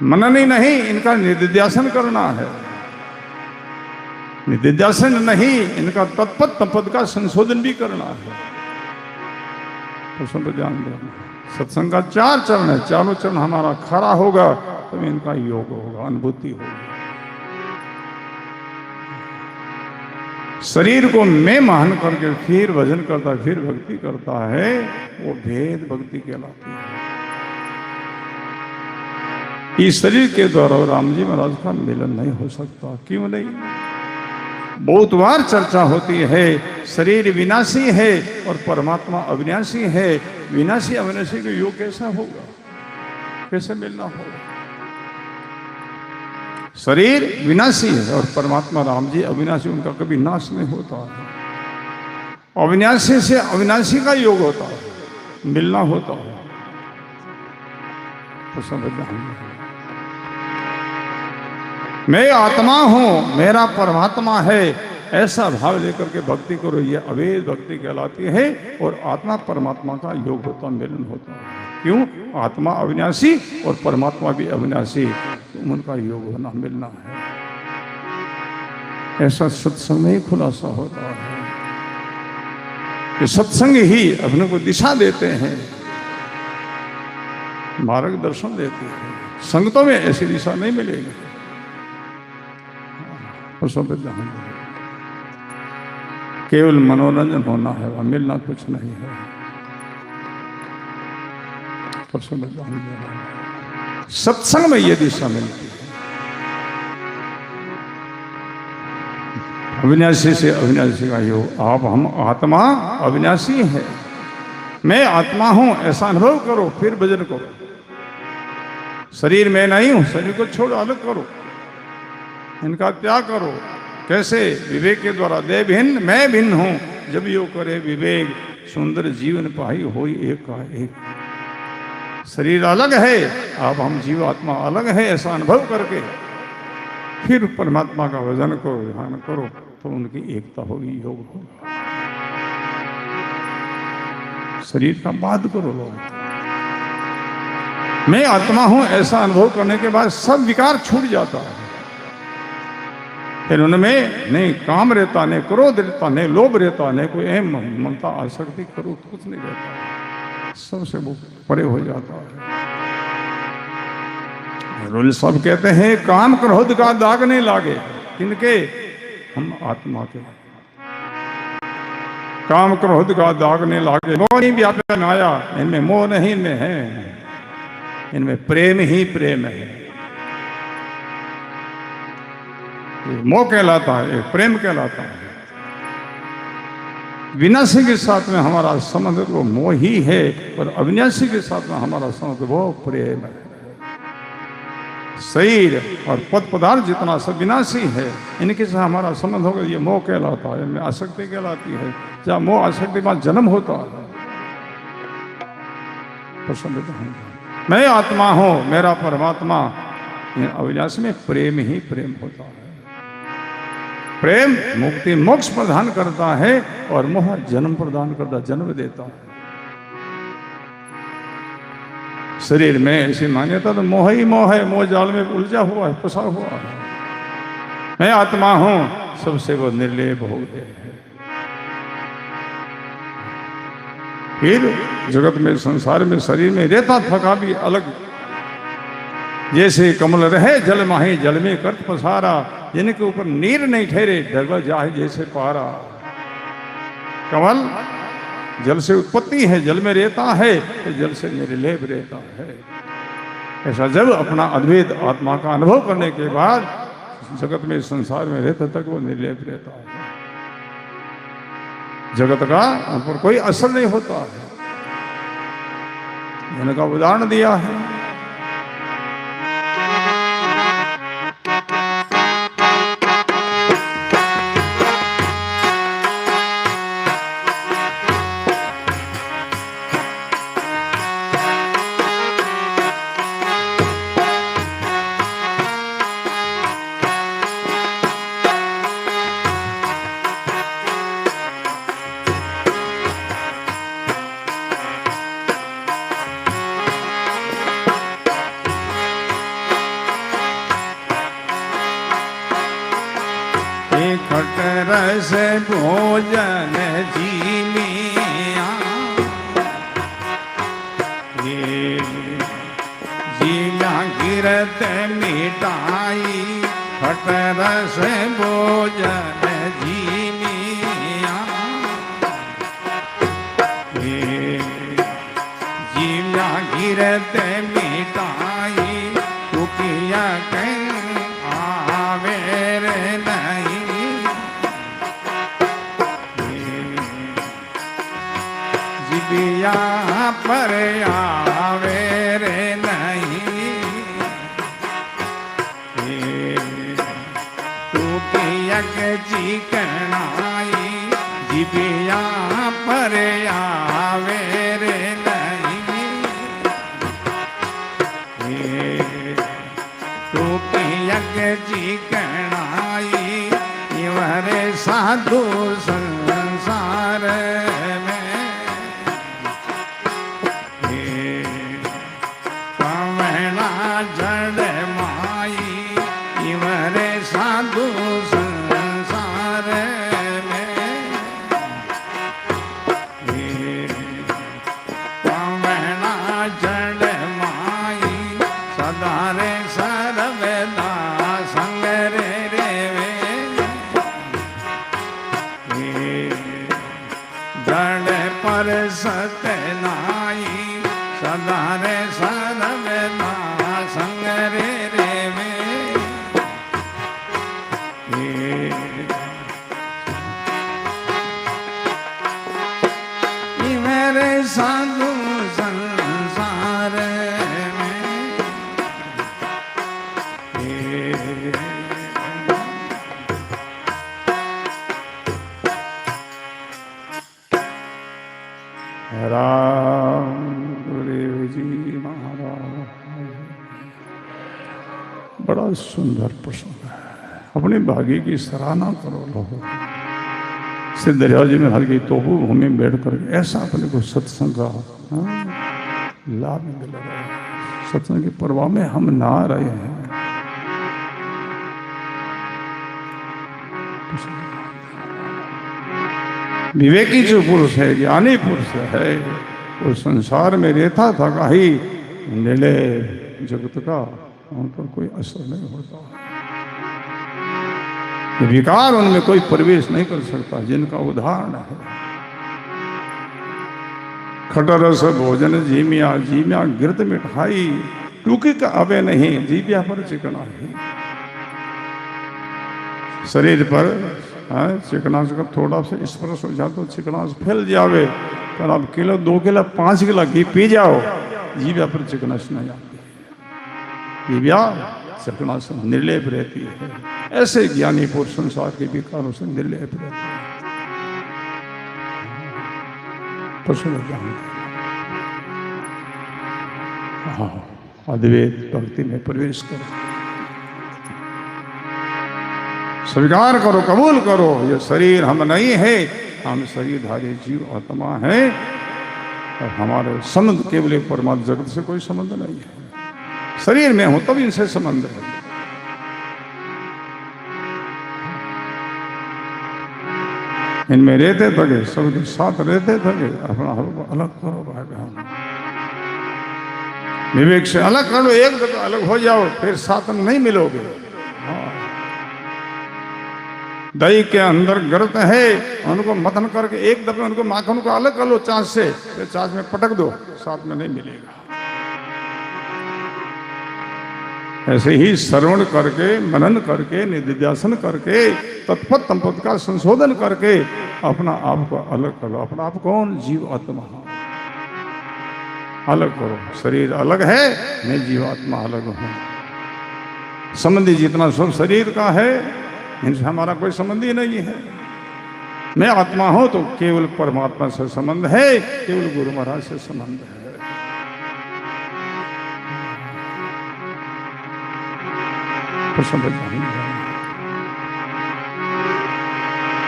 मनन ही नहीं, इनका निधिध्यासन करना है। निधिध्यासन नहीं, इनका तत्पद तत्पद का संशोधन भी करना है। प्रसन्न ध्यान देना। सत्संग का 4 चरण है, चारों चरण हमारा खरा होगा तो इनका योग होगा, अनुभूति होगी। शरीर को मैं महान करके फिर भजन करता, फिर भक्ति करता है, वो भेद भक्ति कहलाती है। इस शरीर के द्वारा राम जी महाराज का मिलन नहीं हो सकता। क्यों नहीं? बहुत बार चर्चा होती है, शरीर विनाशी है और परमात्मा अविनाशी है। विनाशी अविनाशी का योग कैसा होगा, कैसे मिलना होगा? शरीर विनाशी है और परमात्मा राम जी अविनाशी, उनका कभी नाश नहीं होता है। अविनाशी से अविनाशी का योग होता है, मिलना होता है। तो समझना, मैं आत्मा हूं, मेरा परमात्मा है, ऐसा भाव लेकर के भक्ति करो, ये अभेद भक्ति कहलाती है। और आत्मा परमात्मा का योग होता, मिलन होता है। क्यों? आत्मा अविनाशी और परमात्मा भी अविनाशी, तो उनका योग होना, मिलना है। ऐसा सत्संग में ही खुलासा होता है कि सत्संग ही अपने को दिशा देते हैं, मार्गदर्शन देते हैं। संगतों में ऐसी दिशा नहीं मिलेगी। केवल मनोरंजन होना है, वह मिलना कुछ नहीं है। सत्संग में यह दिशा मिलती है। अविनाशी से अविनाशी का योग। आप हम आत्मा अविनाशी है, मैं आत्मा हूं, ऐसा अनुभव करो, फिर भजन करो। शरीर में नहीं हूं, शरीर को छोड़ अलग करो, इनका त्याग करो। कैसे? विवेक के द्वारा। देह भिन्न, मैं भिन्न हूं। जब यो करे विवेक, सुंदर जीवन पाई होई एक का एक। शरीर अलग है, आप हम जीव आत्मा अलग है, ऐसा अनुभव करके फिर परमात्मा का भजन करो, ध्यान करो, तो उनकी एकता होगी, योग होगा। शरीर का बात करो लोग, मैं आत्मा हूं ऐसा अनुभव करने के बाद सब विकार छूट जाता है। फिर उनमें नहीं काम रहता, नहीं क्रोध रहता, नहीं लोभ रहता, नहीं कोई अहम ममता आसक्ति करो कुछ नहीं रहता, सबसे वो परे हो जाता है। रूल सब कहते हैं काम क्रोध का दाग नहीं लागे, किनके? हम आत्मा के। काम क्रोध का दाग नहीं लागे, मोह नहीं व्यापक आया, इनमें मोह नहीं, इनमें है, इनमें प्रेम ही प्रेम है। मोह कहलाता है, प्रेम कहलाता है। विनाशी के साथ में हमारा संबंध वो मोह ही है, और अविनाशी के साथ में हमारा संबंध वो प्रेम है। शरीर और पद पदार्थ जितना सब विनाशी है, इनके साथ हमारा संबंध होगा, ये मोह कहलाता है, इनमें आसक्ति कहलाती है। जहाँ मोह आसक्ति बाद जन्म होता है, मैं आत्मा हूं, मेरा परमात्मा, अविनाशी में प्रेम ही प्रेम होता है। प्रेम मुक्ति मोक्ष प्रदान करता है, और मोह जन्म प्रदान करता, जन्म देता है। शरीर में ऐसी मान्यता तो मोह ही मोह है, मोह जाल में उलझा हुआ है, फंसा हुआ है। मैं आत्मा हूं, सबसे वो निर्लेप हो गए है। फिर जगत में, संसार में, शरीर में रहता थका भी अलग, जैसे कमल रहे जल माही, जल में कर्त पसारा, जिनके ऊपर नीर नहीं ठहरे, डरवा जाए जैसे पारा। कमल जल से उत्पत्ति है, जल में रहता है, तो जल से निर्लेप रहता है। ऐसा जब अपना अद्वैत आत्मा का अनुभव करने के बाद जगत में, संसार में रहता तक वो निर्लेप रहता है। जगत का उन पर कोई असर नहीं होता है। इनका उदाहरण दिया है। रस भोजन जीमिया, जीला गिरत मिटाई, खट रस भोजन जीमिया, जीला गिरत मिटाई, टुकिया कहीं आवे रे नहीं, जिबिया पर आवे रे नहीं, तू किया चिकनाई, जिबिया पर आवे रे नहीं, तू किया चिकनाई, इवरे साधु संसार में, जड़ माई, इवरे साधु संसार में, पवना जड़ माई, सदा रे सर्वदा संग रे रे, जड़ पर सतनाई, सदा रे सर्वदा संग रे रे में, मेरे साधु संसार में, राम गुरुदेव जी महाराज, बड़ा सुंदर प्रसंग है। अपने भाग्य की सराहना करो लोगों। सिद्ध दरिया जी में हर की तोबू भूमि में बैठ कर ऐसा अपने को सत्संग का लाभ मिल रहा है। सत्संग की परवाह में हम ना रहे हैं। विवेकी जो पुरुष है, ज्ञानी पुरुष है, वो संसार में रहता था कहीं नीले जगत का उन पर कोई असर नहीं होता। विकार उनमें कोई प्रवेश नहीं कर सकता, जिनका उदाहरण है खटरस भोजन जीमिया, जीमिया गिरत मिठाई, टूकी का अबे नहीं, जीविया पर चिकना है। शरीर पर चिकनाश का थोड़ा सा स्पर्श हो जाए तो चिकनाश फैल जावे, पर आप किलो 2 किलो 5 किलो घी पी जाओ, जीविया पर चिकनाश नहीं आती है। जीविया चिकनाश निर्लेप रहती है। ऐसे ज्ञानी पुरुष संसार के विकारों से निर्लेप रहते हैं। हाँ, अद्वैत भक्ति में प्रवेश करो, स्वीकार करो, कबूल करो, ये शरीर हम नहीं है, हम शरीरधारी जीव आत्मा है और हमारे संबंध केवल परमात्मा जगत से कोई संबंध नहीं है। शरीर में हो तब इनसे संबंध है। इनमें रहते थके, सबके साथ रहते थके, अपना अलग करो भाई बहन। विवेक से अलग करो, एक दफा अलग हो जाओ, फिर साथ में नहीं मिलोगे। दही के अंदर गर्त है, उनको मतन करके एक दफे उनको माखन को अलग कर लो चाँच से, फिर चाँच में पटक दो, साथ में नहीं मिलेगा। ऐसे ही श्रवण करके, मनन करके, निधिध्यासन करके, तत्पद तंपद का संशोधन करके अपना आप को अलग करो। अपना आप कौन? जीव आत्मा अलग करो। शरीर अलग है, मैं जीवात्मा अलग हूं। संबंधी जितना सब शरीर का है, इनसे हमारा कोई संबंध ही नहीं है। मैं आत्मा हूं तो केवल परमात्मा से संबंध है, केवल गुरु महाराज से संबंध है।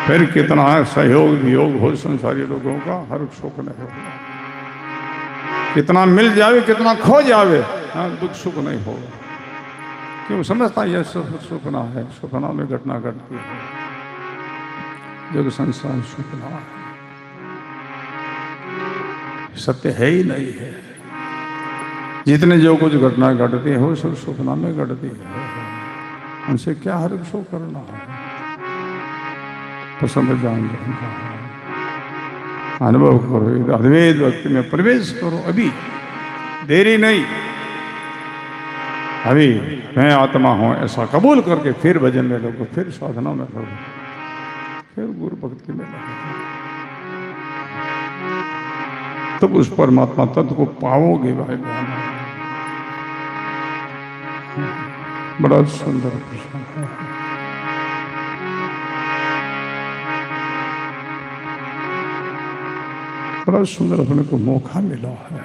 फिर कितना सहयोग वियोग हो संसारी लोगों का, हर सुख नहीं होगा। कितना मिल जावे, कितना खो जावे, दुख सुख नहीं होगा। क्यों? समझता यह सुपना है, सुपना में घटना घटती है। जग संसार सुपना है, सत्य है ही नहीं है। जितने जो कुछ घटना घटती है वो सब सुपना में घटती है। उनसे क्या हर्ष शो करना है? तो समझ जान अनुभव करो, अद्वैत भक्ति में प्रवेश करो। अभी देरी नहीं, अभी मैं आत्मा हूं ऐसा कबूल करके फिर भजन में लगो, फिर साधना में लगो, फिर गुरु भक्ति में लगो, तब उस परमात्मा तत्व को पाओगे भाई बहन। बड़ा सुंदर प्रश्न है। बड़ा सुंदर अपने को मौका मिला है।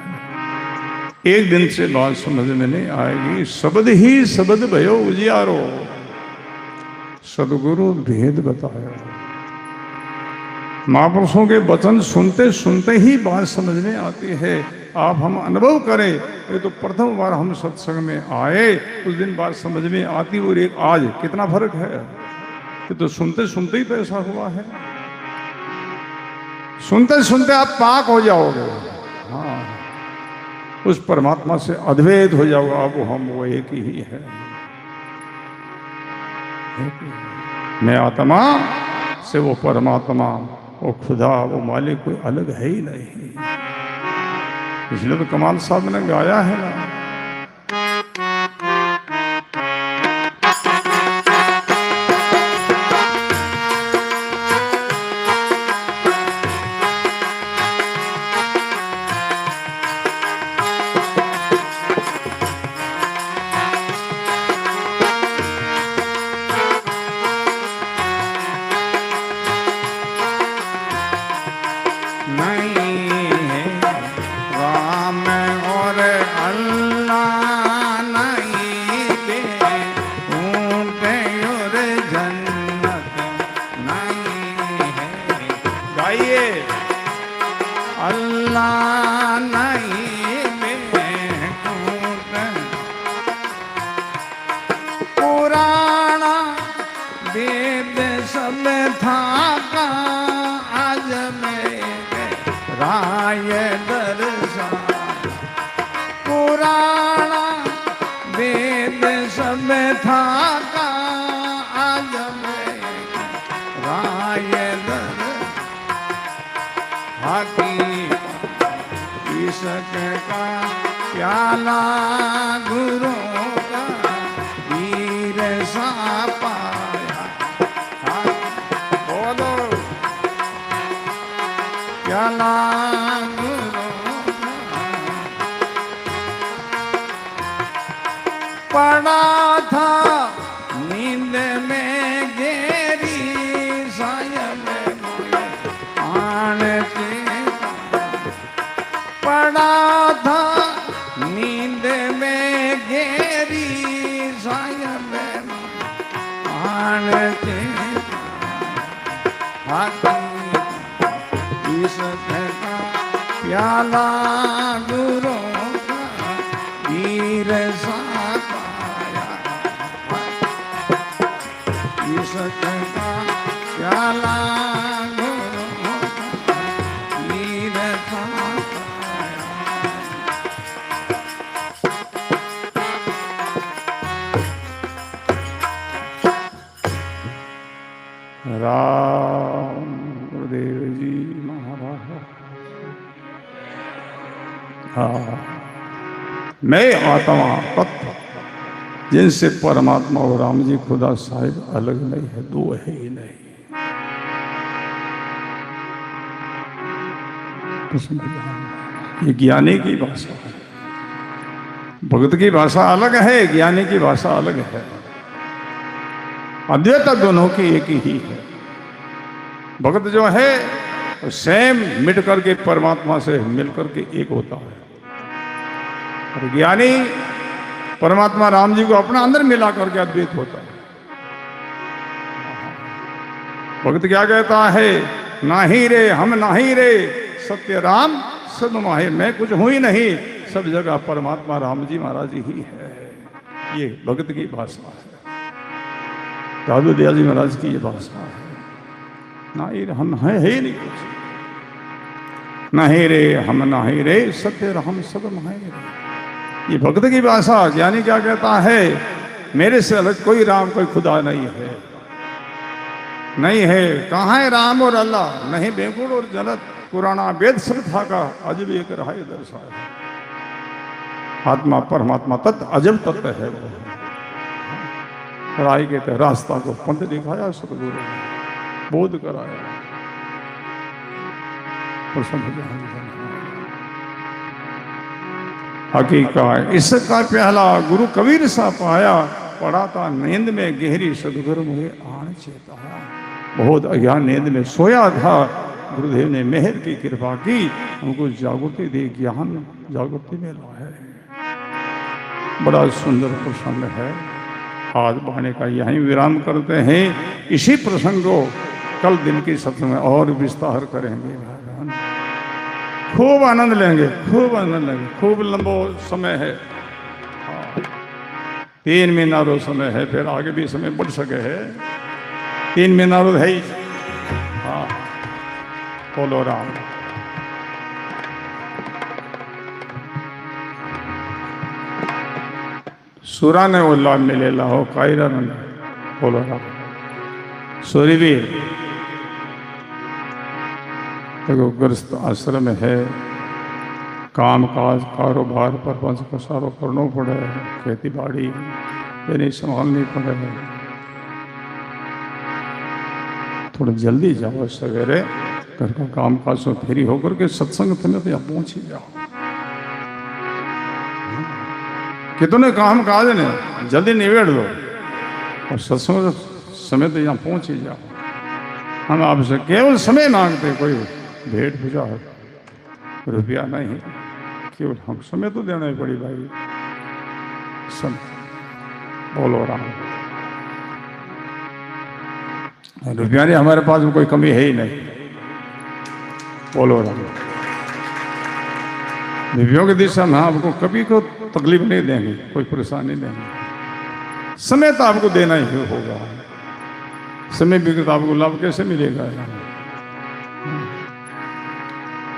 एक दिन से बात समझ में नहीं आएगी। शब्द ही शब्द भयो उजियारो, सदगुरु भेद बताया। महापुरुषों के वचन सुनते सुनते ही बात समझ में आती है। आप हम अनुभव करें, ये तो प्रथम बार हम सत्संग में आए, उस दिन बात समझ में आती और एक आज कितना फर्क है। ये तो सुनते सुनते ही तो ऐसा हुआ है। सुनते सुनते आप पाक हो जाओगे। हाँ, उस परमात्मा से अद्वैत हो जाओगे। अब हम वो एक ही है। मैं आत्मा से वो परमात्मा, वो खुदा, वो मालिक कोई अलग है ही नहीं। इसलिए तो कमाल साहब ने गाया है ना, अल्लाह नहीं मैं कूट था का आज मेरे राय दर्शा पुराना वेद सब था का आज मेरे राय हाथी ईशक का प्याला गुरु का वीर सा पाया बोलो प्याला गुरु पड़ा था नींद में गेरी सायब आने पड़ा था नींद में गेरी सायब आने इसका प्याला गुरु का वीर सा पाया इसका प्याला गुरु का वीर सा राम गुरुदेव जी महाराज। हाँ, मैं आत्मा तत्व जिनसे परमात्मा और राम जी खुदा साहिब अलग नहीं है, दो है ही नहीं। ये ज्ञानी की भाषा है, भगत की भाषा अलग है, ज्ञानी की भाषा अलग है। अद्वैत दोनों की एक ही है। भगत जो है सेम मिट करके परमात्मा से मिल करके एक होता है, और ज्ञानी परमात्मा राम जी को अपना अंदर मिला करके अद्वैत होता है। भगत क्या कहता है? नाही रे हम नाही रे, सत्य राम सब माहे, मैं कुछ हूं ही नहीं, सब जगह परमात्मा राम जी महाराज ही है। ये भगत की भाषा है, दादू दयाल जी महाराज की ये भाषा है। नाही रे हम है ही नहीं कुछ, नहीं रे हम नाही रे, सत्य राम सब माहे रे। ये भगत की भाषा। ज्ञानी क्या कहता है? मेरे से अलग कोई राम कोई खुदा नहीं है, नहीं है। कहाँ है राम और अल्लाह? नहीं बेकुड़ और जलत, पुराना वेद श्रद्धा का अजब एक रहा दर्शाया। आत्मा परमात्मा तत्व अजब तत्व है वो। राय के तहत रास्ता को पंथ दिखाया सतगुरु ने, बोध कराया। हकीकत इसका प्याला गुरु कबीर सा पाया, पड़ा था नींद में गहरी सदगुरु मुझे आन चेता। बहुत अज्ञान नींद में सोया था, गुरुदेव ने मेहर की कृपा की, हमको जागृति दी, ज्ञान जागृति में लाया है। बड़ा सुंदर प्रसंग है। आज बहाने का यहीं विराम करते हैं। इसी प्रसंग को कल दिन की सत्संग में और विस्तार करेंगे। खूब आनंद लेंगे, खूब आनंद लेंगे। खूब लंबो समय है, 3 महीना रो समय है, फिर आगे भी समय बढ़ सके है। 3 महीना रो है ही। हाँ, बोलो राम। सुरा ने उल्लाह मिले लाहो कायरा ने, बोलो राम। सूर्यवीर देखो ग्रस्त आश्रम है, काम काज कारोबार परपंच को सारो करना पड़े, खेती बाड़ी ये नहीं संभालनी पड़े। थोड़ा जल्दी जाओ, सवेरे घर का काम काज से फ्री होकर के सत्संग में तो यहाँ पहुंच ही जाओ। कितने काम काज ने जल्दी निबेड़ दो और सत्संग समय तो यहाँ पहुंच ही जाओ। हम आपसे केवल समय मांगते, कोई भेंट पूजा है, रुपया नहीं, केवल हम समय तो देना ही पड़ी भाई। सब बोलो राम। रुपया नहीं, हमारे पास में कोई कमी है ही नहीं। बोलो राम। रुपयों की दिशा में आपको कभी को तकलीफ नहीं देंगे, कोई परेशानी नहीं। समय तो आपको देना ही होगा। समय विकृत आपको लाभ कैसे मिलेगा?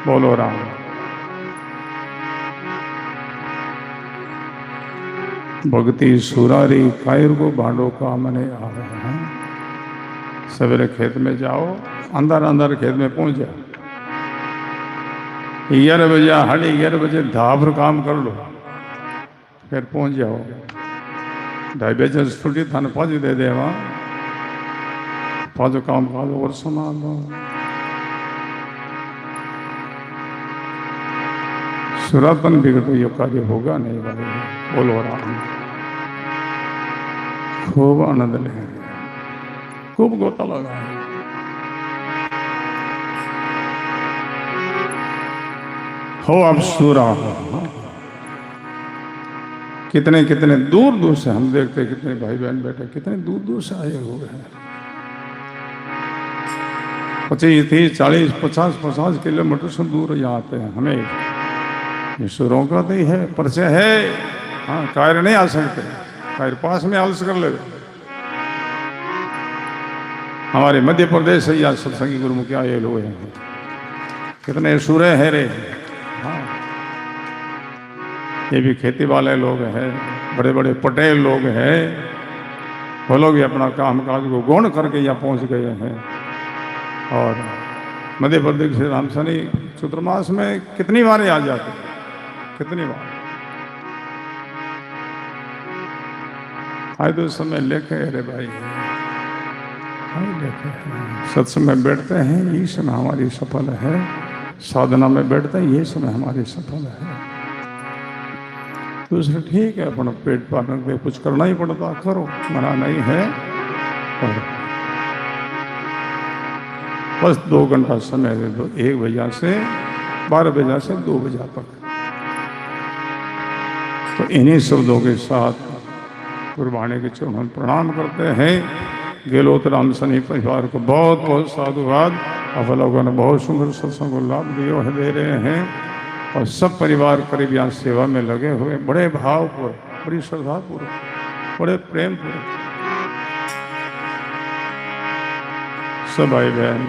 बोलो राम। भक्ति सुरारी कायर को भांडो का मने आवे हैं। सवेरे खेत में जाओ, अंदर अंदर खेत में पहुंच जाओ, 11 बजे 11:30 बजे धाबर काम कर लो, फिर पहुंच जाओ। 2:30 बजे छुट्टी थाने 5 दे दे, वहाँ 5 काम काज और संभाल लो। सुरापन बिगड़ तो ये कार्य होगा नहीं भाई। बोलो राम। खूब आनंद ले, खूब गोता लगा। हो अब सूरा। कितने कितने दूर दूर से हम देखते हैं, कितने भाई बहन बैठे, कितने दूर दूर से आए हुए हैं। 25, 30, 40, 50 किलोमीटर से दूर यहाँ आते हैं। हमें ये सुरों का तो ही है, परिचय है। हाँ, कायर नहीं आ सकते, कायर पास में आलस कर ले। हमारे मध्य प्रदेश से या सत्संगी गुरुमुखी आए लोग हैं, कितने सुरे हैं रे। हाँ, ये भी खेती वाले लोग हैं, बड़े बड़े पटेल लोग हैं। वो लोग भी अपना काम काज को गौण करके यहाँ पहुँच गए हैं। और मध्य प्रदेश से राम शनि चतुर्मास में कितनी बार आ जाते, कितनी बार आए तो समय लेके। अरे भाई लेके सत्संग में बैठते हैं, ये समय हमारी सफल है। साधना में बैठते हैं, ये समय हमारी सफल है। दूसरा ठीक है, अपना पेट पालन के कुछ करना ही पड़ता, करो, मना नहीं है। और बस 2 घंटा समय दे दो, 1 बजे से 12 बजे से 2 बजे तक। तो इन्हीं शब्दों के साथ गुरुवाणी के चरणों में प्रणाम करते हैं। गेलोत राम शनि परिवार को बहुत बहुत साधुवाद। आप लोगों ने बहुत सुंदर सत्संग को लाभ दिए है, दे रहे हैं। और सब परिवार करीब यहाँ सेवा में लगे हुए, बड़े भावपूर्वक, बड़ी श्रद्धापूर्वक, बड़े प्रेम पूर्वक सब भाई बहन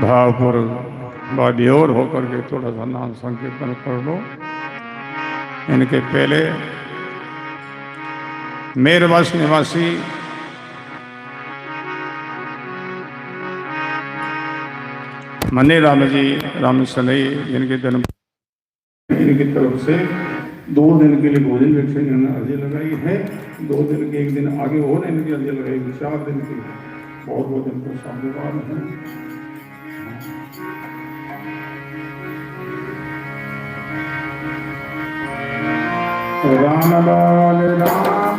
भावपूर्वक बादी और होकर के थोड़ा सा नाम संकीर्तन कर लो। इनके पहले मेरवास निवासी मनी राम जी राम सनई, इनके जन्म, इनकी तरफ से 2 दिन के लिए भोजन भिक्षा इन्होंने अर्जी लगाई है। 2 दिन के 1 दिन आगे और इनकी अर्जी लगाई, 4 दिन के लिए बहुत बहुत इनको साधुवाद है। राम लाल राम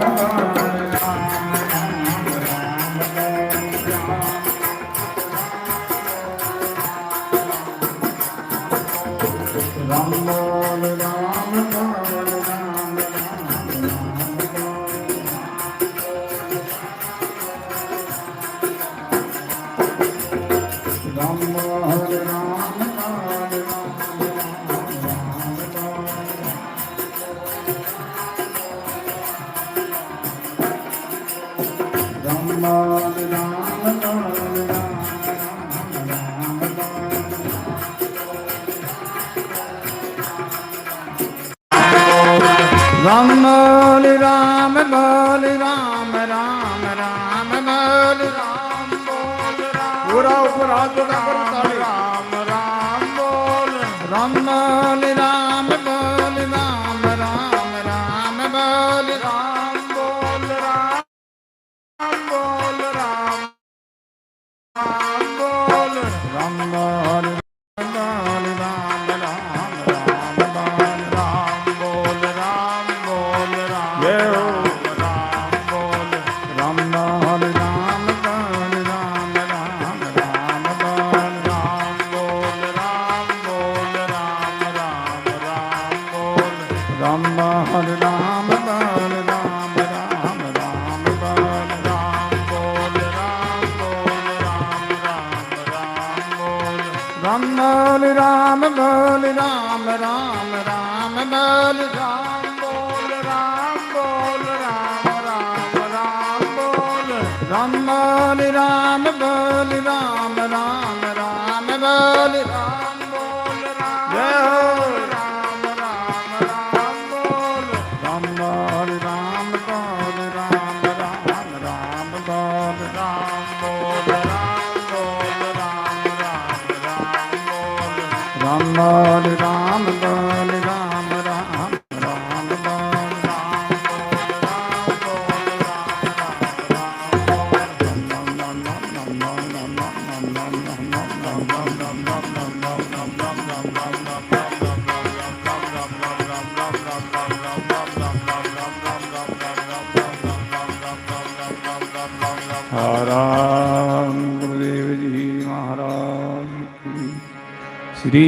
राम बोल राम बोल राम राम राम बोल राम बोल राम पूरा ऊपर हाथ उठा कर ताली राम राम बोल राम बोल राम बोल राम राम राम बोल राम बोल राम बोल राम बोल राम बोल राम बोल राम राम राम बोल राम बोल राम बोल राम राम राम बोल राम बोल राम बोल राम राम राम बोल राम बोल राम जय हो राम राम राम बोल राम बोल राम बोल राम राम राम बोल राम बोल राम बोल राम राम राम बोल राम बोल राम बोल राम राम राम बोल राम गुरुदेव जी महाराज की श्री